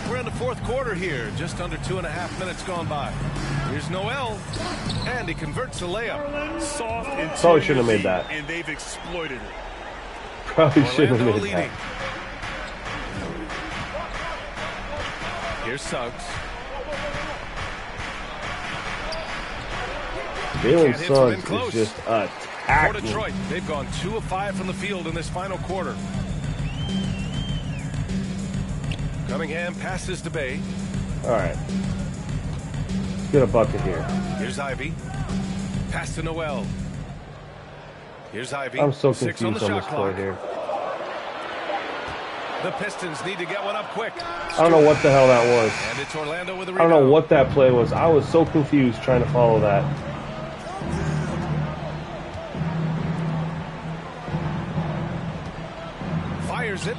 We're in the fourth quarter here. Just under 2.5 minutes gone by. Here's Noel. And he converts the layup. Soft and Probably shouldn't have made that. And they've exploited it. probably should have Orlando made leading. that. Here's Suggs. Jalen Can't hit from in Suggs close. is just For attacking. Detroit, they've gone 2 of 5 from the field in this final quarter. Cunningham passes to Bay. All right. Let's get a bucket here. Here's Ivey. Pass to Noel. Here's Ivey. I'm so 6 on confused the on this shot play clock. here. The Pistons need to get one up quick. I don't know what the hell that was. And it's Orlando with a I rebound. don't know what that play was. I was so confused trying to follow that. Fires it.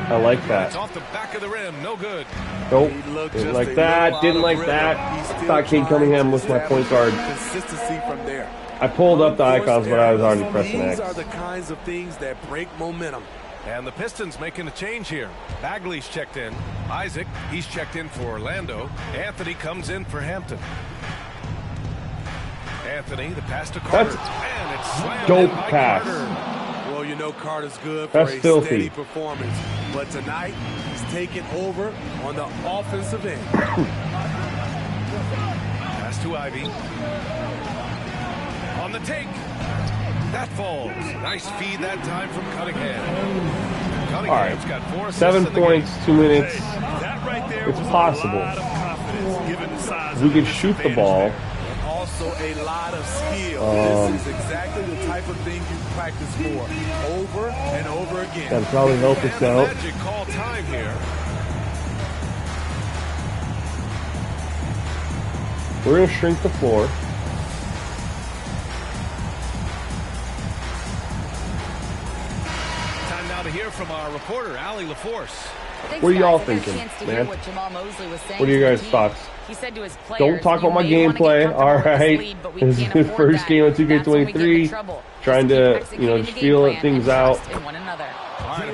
I like It's that. off the back of the rim. No good. Nope. He looked Didn't just like a that. little Didn't out like of that. rhythm. He's still Thought Cade trying Cunningham to was my point establish guard. Consistency from there. I pulled up the icons, but I was already These pressing X. are the kinds of things that break momentum. And the Pistons making a change here. Bagley's checked in. Isaac, he's checked in for Orlando. Anthony comes in for Hampton. Anthony, the pass to Carter. That's and it's slammed dope in by pass. Carter. Well, you know Carter's good That's for a filthy. steady performance. But tonight, he's taking over on the offensive end. Pass to Ivey. On the take. That falls. Nice feed that time from Cunningham. Cunningham's got 4 assists 7 in the points, game. 2 minutes. Hey, that right there It's was possible. a lot of confidence given the size We of can the shoot the disadvantage ball. there. Also a lot of skill. This is exactly the type of thing you practice for over and over again. That'll probably help And us the out. Magic call time here. We're going to shrink the floor. Time now to hear from our reporter, Allie LaForce. Thanks, What are y'all guys. I got a thinking, chance to man? hear what Jamal Mosley was saying What are your to the guys' team. thoughts? He said to his players, Don't talk about my "You may wanna get gameplay. comfortable All with this right. lead, but we This is can't the afford first that. game of That's when we get into 2K23. trouble. Trying Just keep to, executing the feel game plan things and out. trust in one another.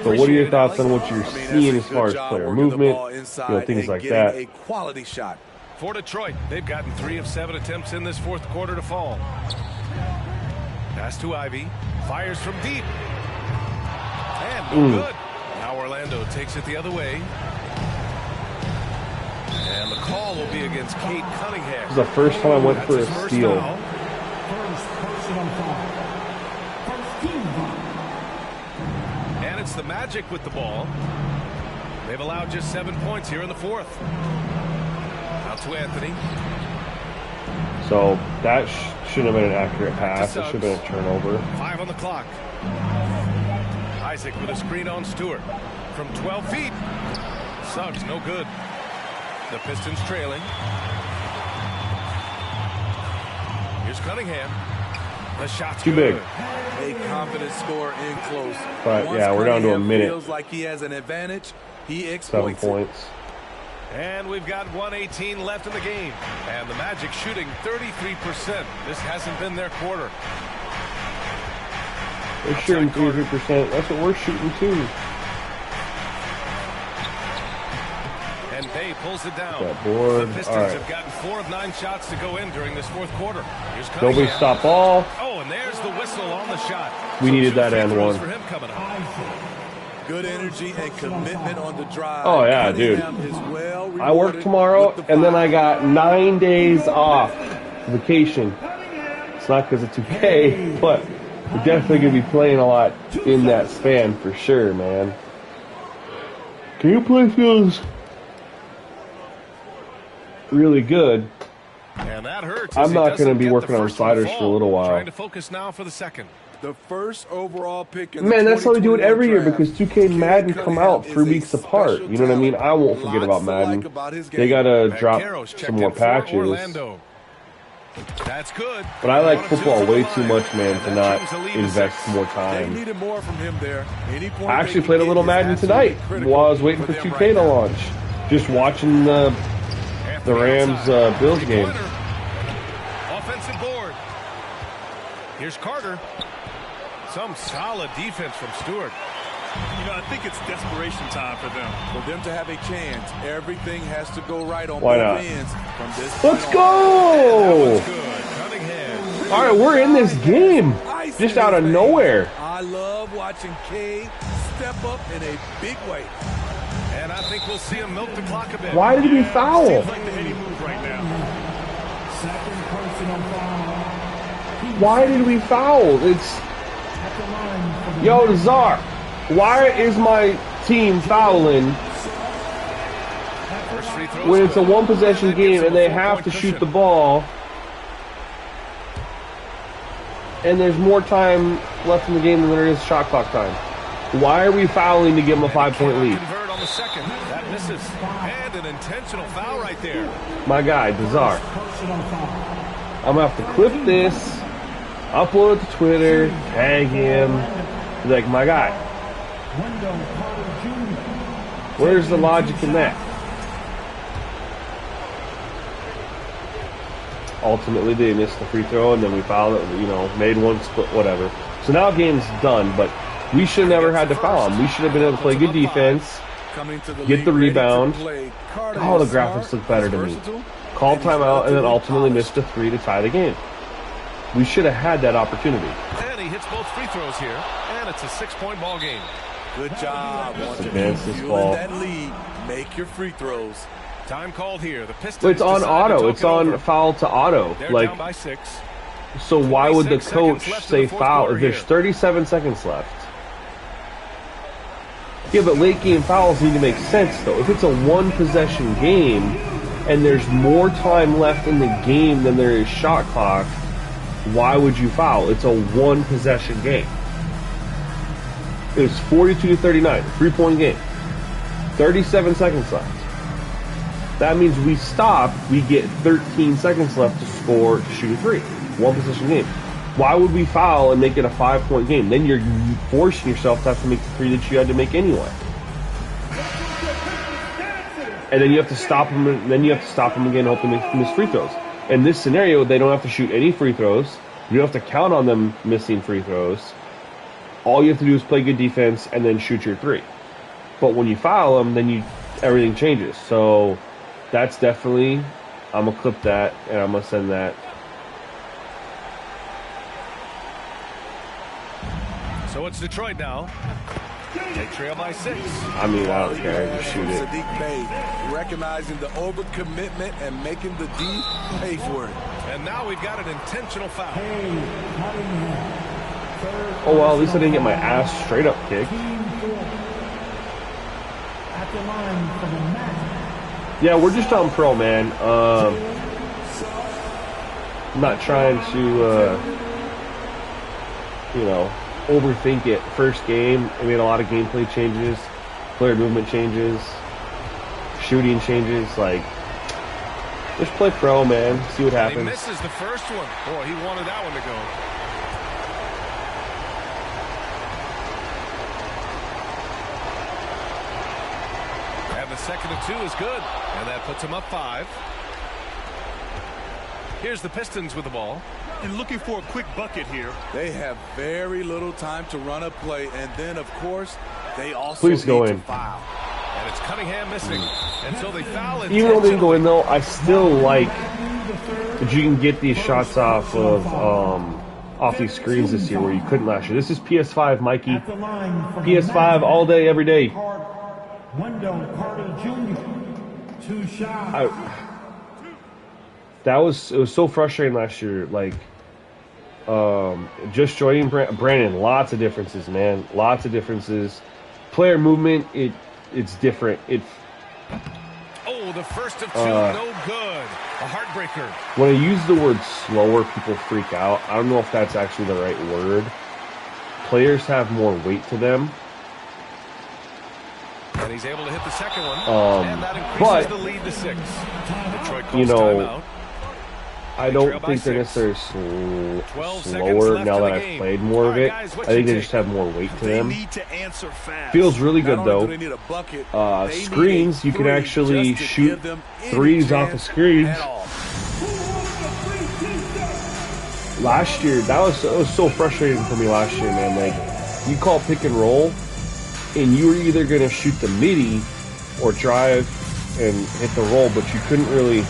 So what are your thoughts on what you're I mean, that's seeing a as good far as job player working the movement, ball inside things and like getting that? a quality shot. For Detroit, they've gotten 3 of 7 attempts in this fourth quarter to fall. Pass to Ivey. Fires from deep. And no good. Now Orlando takes it the other way. And the call will be against Cade Cunningham. This is the first time I went for That's his a first steal. foul. First personal foul. First team foul. And it's the Magic with the ball. They've allowed just 7 points here in the fourth. Out to Anthony. So that shouldn't have been an accurate pass. It should have been a turnover. 5 on the clock. Isaac with a screen on Stewart. From 12 feet. Suggs, no good. The Pistons trailing. Here's Cunningham. The shot's Too good. big. A confident score in close. But, Once yeah, we're down to a Cunningham minute. Feels like he has an advantage. He 7 exploits it. points. And we've got 1:18 left in the game. And the Magic shooting 33%. This hasn't been their quarter. They're shooting 33%. That's what we're shooting too. And Bay pulls it down. That board. The Pistons All right. have gotten 4 of 9 shots to go in during this fourth quarter. Here's Nobody Cunningham. stop ball. Oh, and there's the whistle on the shot. We needed 2 that free and throws one. for him coming up. Good energy and commitment on the drive. Oh, yeah, dude. Cunningham is well I work rewarded tomorrow, with the and then foul. I got 9 days off vacation. It's not because of 2K, but we're definitely going to be playing a lot in that span for sure, man. Gameplay feels really good. And that hurts. I'm as he not doesn't gonna be get the working on first one to sliders for a fall. little while. Trying to focus now for the second. The first overall pick in the Man, that's how we do it 2021 every year draft. because 2K and Madden Cade come out Cunningham 3 is a weeks apart. special You know what I mean? talent. I won't forget about Lots to like Madden. about his They game. gotta drop Banchero's checked some more in for patches. Orlando. That's good. But I like 1-2 football from the way too line. much, man, And to that not trims the lead to invest 6. more They time. needed more from him there. Any point I they actually can played a get little is Madden absolutely tonight critical while I was waiting for them 2K right to now. launch. Just watching the Anthony Rams outside. Bills game. Three-pointer. Offensive board. Here's Carter. Some solid defense from Stewart. You know, I think it's desperation time for them. For them to have a chance, everything has to go right on Why both not? ends from this Let's point on. go! Good. Cunningham. All right, we're in this game. Just out of nowhere. I love watching Cade step up in a big way. And I think we'll see him milk the clock a bit. Why did we foul? Seems like the heady move right now. Second personal foul. Why did we foul? It's At the line for the Yo, Czar. Why is my team fouling First free throw when is it's a good. one possession And that gives game him and a they 4-point have to cushion. shoot the ball and there's more time left in the game than there is shot clock time? Why are we fouling to give them a 5-point Cannot lead? Convert on the second. That misses. And an intentional foul right there. My guy, Czar. personal foul. I'm gonna have to clip this, upload it to Twitter, tag him. Be like, my guy, Wendell Carter Jr. where's the logic in that? Ultimately, they missed the free throw, and then we fouled it, made one split, whatever. So now game's done, but we should have never had to foul him. We should have been able to play good defense, Coming to the Get league the ready to rebound. play. Carter Oh, the is graphics smart, look better he's to me. versatile, call and he's timeout, and then relatively ultimately polished. missed a 3 to tie the game. We should have had that opportunity. And he hits both free throws here. And it's a 6-point ball game. Good job. Once advance again, this fueling ball. that lead. Make your free throws. Time called here. The Pistons But it's on decide to auto. talk It's it on over. foul to auto. They're Like, down by 6. so why would the 26 coach seconds left in say the fourth foul quarter if there's here. 37 seconds left? Yeah, but late game fouls need to make sense though. If it's a one possession game and there's more time left in the game than there is shot clock, why would you foul? It's a one possession game. It was 42-39, 3-point game. 37 seconds left. That means we stop, we get 13 seconds left to score, to shoot a 3. One possession game. Why would we foul and make it a 5-point game? Then you're forcing yourself to have to make the 3 that you had to make anyway. And then you have to stop them, and then you have to stop them again, hoping they miss free throws. In this scenario, they don't have to shoot any free throws. You don't have to count on them missing free throws. All you have to do is play good defense and then shoot your 3. But when you foul them, then everything changes. So that's definitely, I'm gonna clip that and I'm gonna send that. So it's Detroit now. They trail by 6. I mean, I don't care. Just shoot it. Saddiq Bey, recognizing the overcommitment and making the D pay for it. And now we've got an intentional foul. Hey, Cunningham. Oh, well, at least I didn't get my ass straight up kicked. Team 4. At the line for the match. Yeah, we're just on pro, man. I'm not trying to, overthink it. First game, I made a lot of gameplay changes, player movement changes, shooting changes. Like, just play pro, man. See what He happens. misses the first one. Boy, he wanted that one to go. And the second and 2 is good. And that puts him up 5. Here's the Pistons with the ball. And looking for a quick bucket here. They have very little time to run a play, and then, of course, they also Please go need in. to foul. And it's Cunningham missing. And so they foul Even though it didn't go intentionally. in, though, I still like that you can get these shots off of off these screens this year where you couldn't last year. This is PS5, Mikey. At the line for the PS5 match. all day, every day. Wendell Carter Jr. 2 shots. It was so frustrating last year. Like, just joining Brandon, lots of differences, man. Lots of differences. Player movement, it's different. Oh, the first of 2, no good. A heartbreaker. When I use the word slower, people freak out. I don't know if that's actually the right word. Players have more weight to them. And he's able to hit the second one. And that increases but, the lead to 6. Detroit calls you know, timeout. I trail don't by think they're 6. necessarily 12 seconds slower left now in that the I've game. played more All of right, it. guys, I what think you they just take? have more weight to They them. need to answer fast. Feels really Not good, only though. do they need a bucket, they need Screens, a you can three actually just to shoot give them any threes off of chance screens. at all. Last year, it was so frustrating for me last year, man. Like, you call pick and roll, and you were either going to shoot the midi or drive and hit the roll, but you couldn't really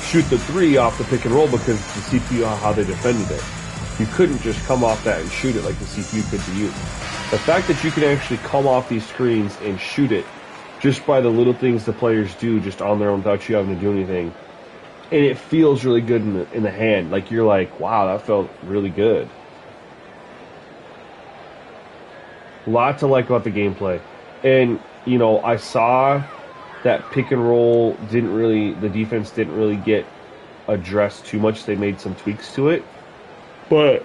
shoot the 3 off the pick and roll because the CPU, how they defended it. You couldn't just come off that and shoot it like the CPU could to you. The fact that you can actually come off these screens and shoot it just by the little things the players do just on their own without you having to do anything, and it feels really good in the hand. Like, you're like, wow, that felt really good. Lot to like about the gameplay. And, I saw that pick and roll the defense didn't really get addressed too much. They made some tweaks to it. But,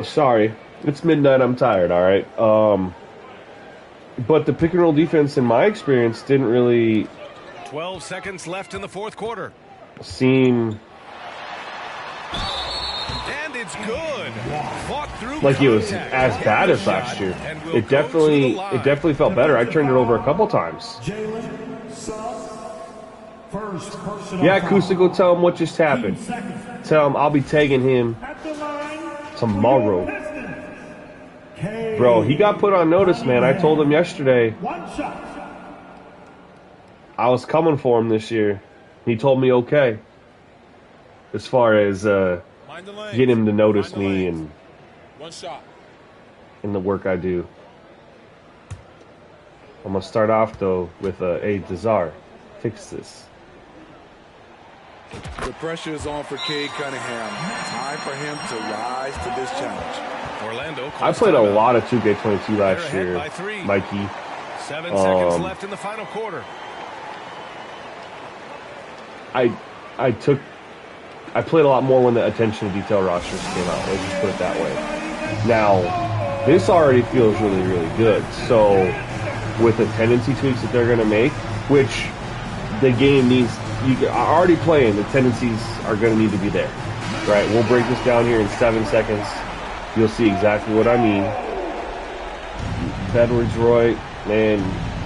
sorry. It's midnight, I'm tired, alright? But the pick and roll defense, in my experience, didn't really 12 seconds left in the fourth quarter. seem And it's good. Fought through like it was contact. as Hit bad the as last shot year. and will It go to definitely the line. felt better. I turned it over a couple times. Jalen Suggs. First personal Yeah, foul. Kusa, go tell him what just happened. Seconds. Tell him I'll be tagging him At the line tomorrow. for the Pistons. Bro, he got put on notice, man. I told him yesterday 1 shot. I was coming for him this year. He told me okay. As far as getting him to notice me and 1 shot. in the work I do. I'm going to start off, though, with hey, Desar, fix this. The pressure is on for Cade Cunningham. Time for him to rise to this challenge. Orlando I calls played a timeout. lot of 2K22 They're last ahead year, by 3. Mikey. 7 seconds Um, left in the final quarter. I played a lot more when the attention to detail rosters came out. Let's just put it that way. Now, this already feels really, really good. So, with the tendency tweaks that they're going to make, which the game needs, you are already playing, the tendencies are going to need to be there. Right? We'll break this down here in 7 seconds. You'll see exactly what I mean. Edwards, Roy, man,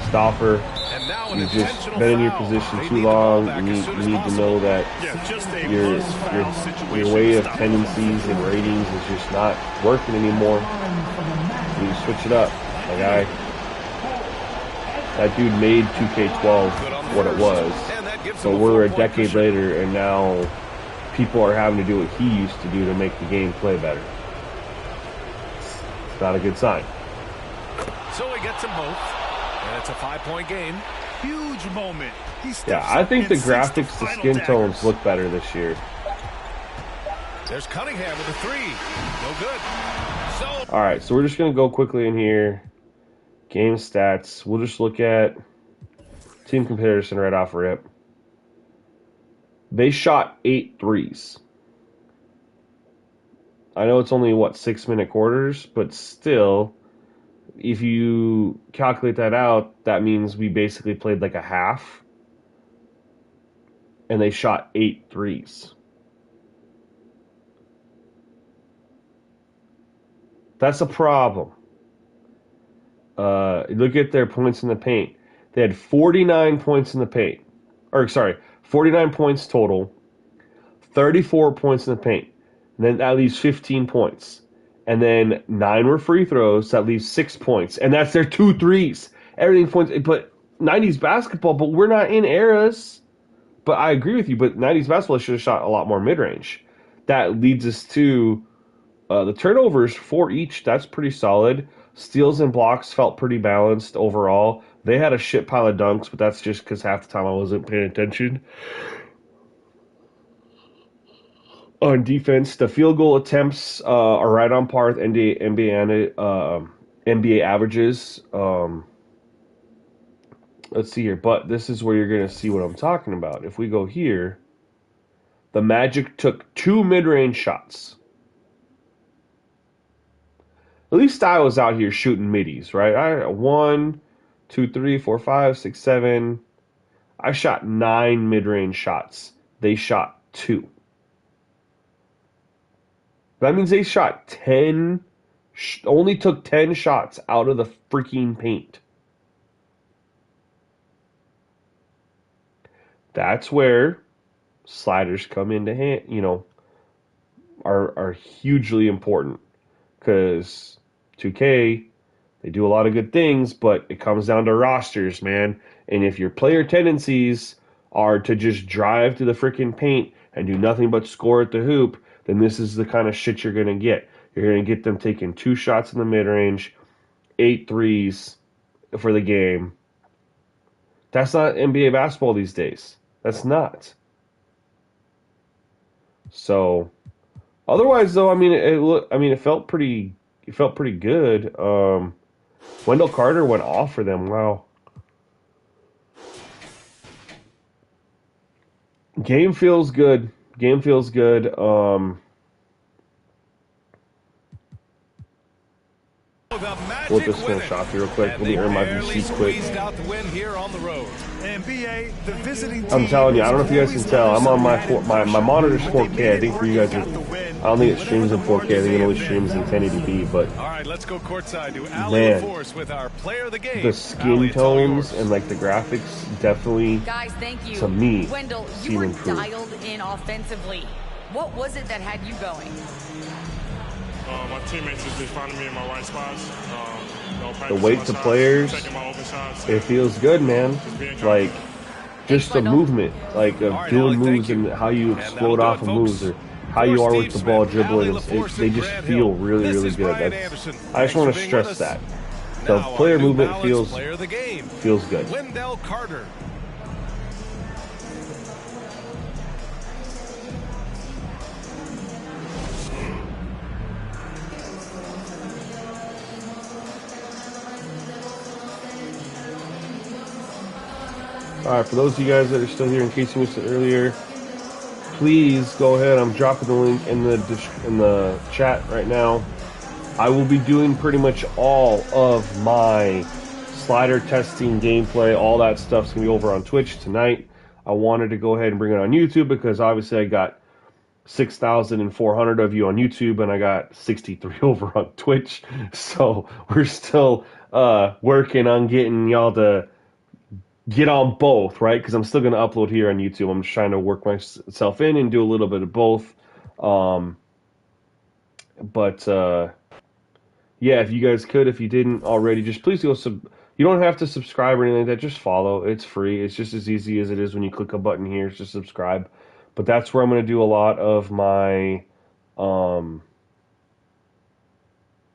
Stauffer. And now an You've just intentional been in your foul. position They too need the ball long. back You as need, soon you as need to possible. know that Yeah, just a your must foul situation. way of Stop. tendencies and ratings is just not working anymore. You need to switch it up. Like that dude made 2K12 Good on the what it first. was. And that gives So them a we're a 4-point decade cushion. later, and now people are having to do what he used to do to make the game play better. Not a good sign. So he gets them both, and it's a 5-point game. Huge moment. Yeah, I think the graphics, the skin tones look better this year. There's Cunningham with a 3. No good. So All right, so we're just going to go quickly in here. Game stats. We'll just look at team comparison right off rip. They shot 8 threes. I know it's only, 6-minute quarters, but still, if you calculate that out, that means we basically played like a half. And they shot 8 threes. That's a problem. Look at their points in the paint. They had 49 points in the paint. 49 points total. 34 points in the paint. And then that leaves 15 points. And then 9 were free throws. That leaves 6 points. And that's their 2 threes. Everything points. But 90s basketball, but we're not in eras. But I agree with you. But 90s basketball should have shot a lot more mid-range. That leads us to the turnovers, 4 each. That's pretty solid. Steals and blocks felt pretty balanced overall. They had a shit pile of dunks, but that's just because half the time I wasn't paying attention. On defense, the field goal attempts are right on par with NBA averages. Let's see here. But this is where you're going to see what I'm talking about. If we go here, the Magic took 2 mid-range shots. At least I was out here shooting middies, right? 1, 2, 3, 4, 5, 6, 7. I shot 9 mid-range shots. They shot 2. That means they shot 10, only took 10 shots out of the freaking paint. That's where sliders come into hand, are hugely important. Because 2K, they do a lot of good things, but it comes down to rosters, man. And if your player tendencies are to just drive to the freaking paint and do nothing but score at the hoop, then this is the kind of shit you're going to get. You're going to get them taking 2 shots in the mid-range, 8 threes for the game. That's not NBA basketball these days. That's not. So, otherwise, though, it felt pretty good. Wendell Carter went off for them. Wow. Game feels good. We'll just finish off here real quick. Let me earn my receipts quick. I'm telling you, I don't know if you guys can tell. I'm on my monitor's 4K. I think for you guys, I don't think it streams in 4K. I think it only streams in 1080p. But all right, let's go courtside to man, with our player of the game. The skin tones and like the graphics definitely, guys, thank you. To me, Wendell, you were dialed in offensively. What was it that had you going? My teammates is just finding me in my right spots. The weight to players, it feels good, man. Like, just the movement, like of doing moves and how you explode off of moves or how you are with the ball dribbling. They just feel really, really good. I just want to stress that. The player movement feels good. Wendell Carter. Alright, for those of you guys that are still here, in case you missed it earlier, please go ahead. I'm dropping the link in the chat right now. I will be doing pretty much all of my slider testing, gameplay, all that stuff's going to be over on Twitch tonight. I wanted to go ahead and bring it on YouTube because obviously I got 6,400 of you on YouTube and I got 63 over on Twitch. So we're still working on getting y'all to get on both, right? Because I'm still going to upload here on YouTube. I'm just trying to work myself in and do a little bit of both. Yeah, if you guys could, if you didn't already, just please go you don't have to subscribe or anything like that. Just follow. It's free. It's just as easy as it is when you click a button here. It's just subscribe. But that's where I'm going to do a lot of my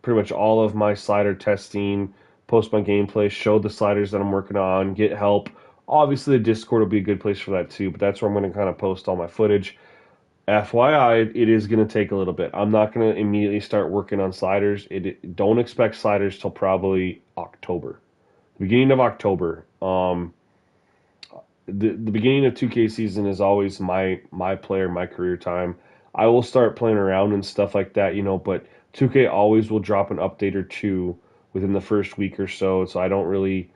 pretty much all of my slider testing, post my gameplay, show the sliders that I'm working on, get help. Obviously, the Discord will be a good place for that too, but that's where I'm going to kind of post all my footage. FYI, it is going to take a little bit. I'm not going to immediately start working on sliders. Don't expect sliders till probably October, beginning of October. The beginning of 2K season is always my career time. I will start playing around and stuff like that, but 2K always will drop an update or two within the first week or so. So I don't really,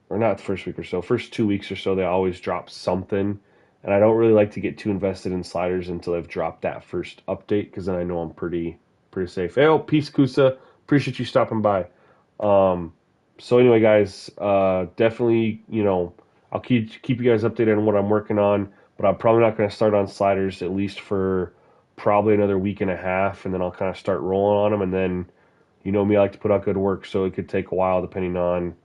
or not the first week or so, first 2 weeks or so, they always drop something. And I don't really like to get too invested in sliders until they've dropped that first update, because then I know I'm pretty safe. Hey, oh, peace, Kusa. Appreciate you stopping by. So anyway, guys, definitely, I'll keep you guys updated on what I'm working on, but I'm probably not going to start on sliders at least for probably another week and a half, and then I'll kind of start rolling on them, and then, me, I like to put out good work, so it could take a while depending on,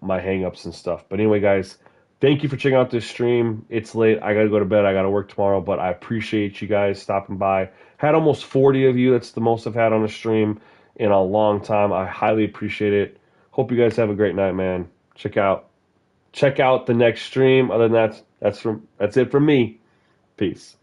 my hang-ups and stuff. But anyway, guys, thank you for checking out this stream. It's late. I got to go to bed. I got to work tomorrow, but I appreciate you guys stopping by. Had almost 40 of you. That's the most I've had on a stream in a long time. I highly appreciate it. Hope you guys have a great night, man. Check out the next stream. Other than that, that's it from me. Peace.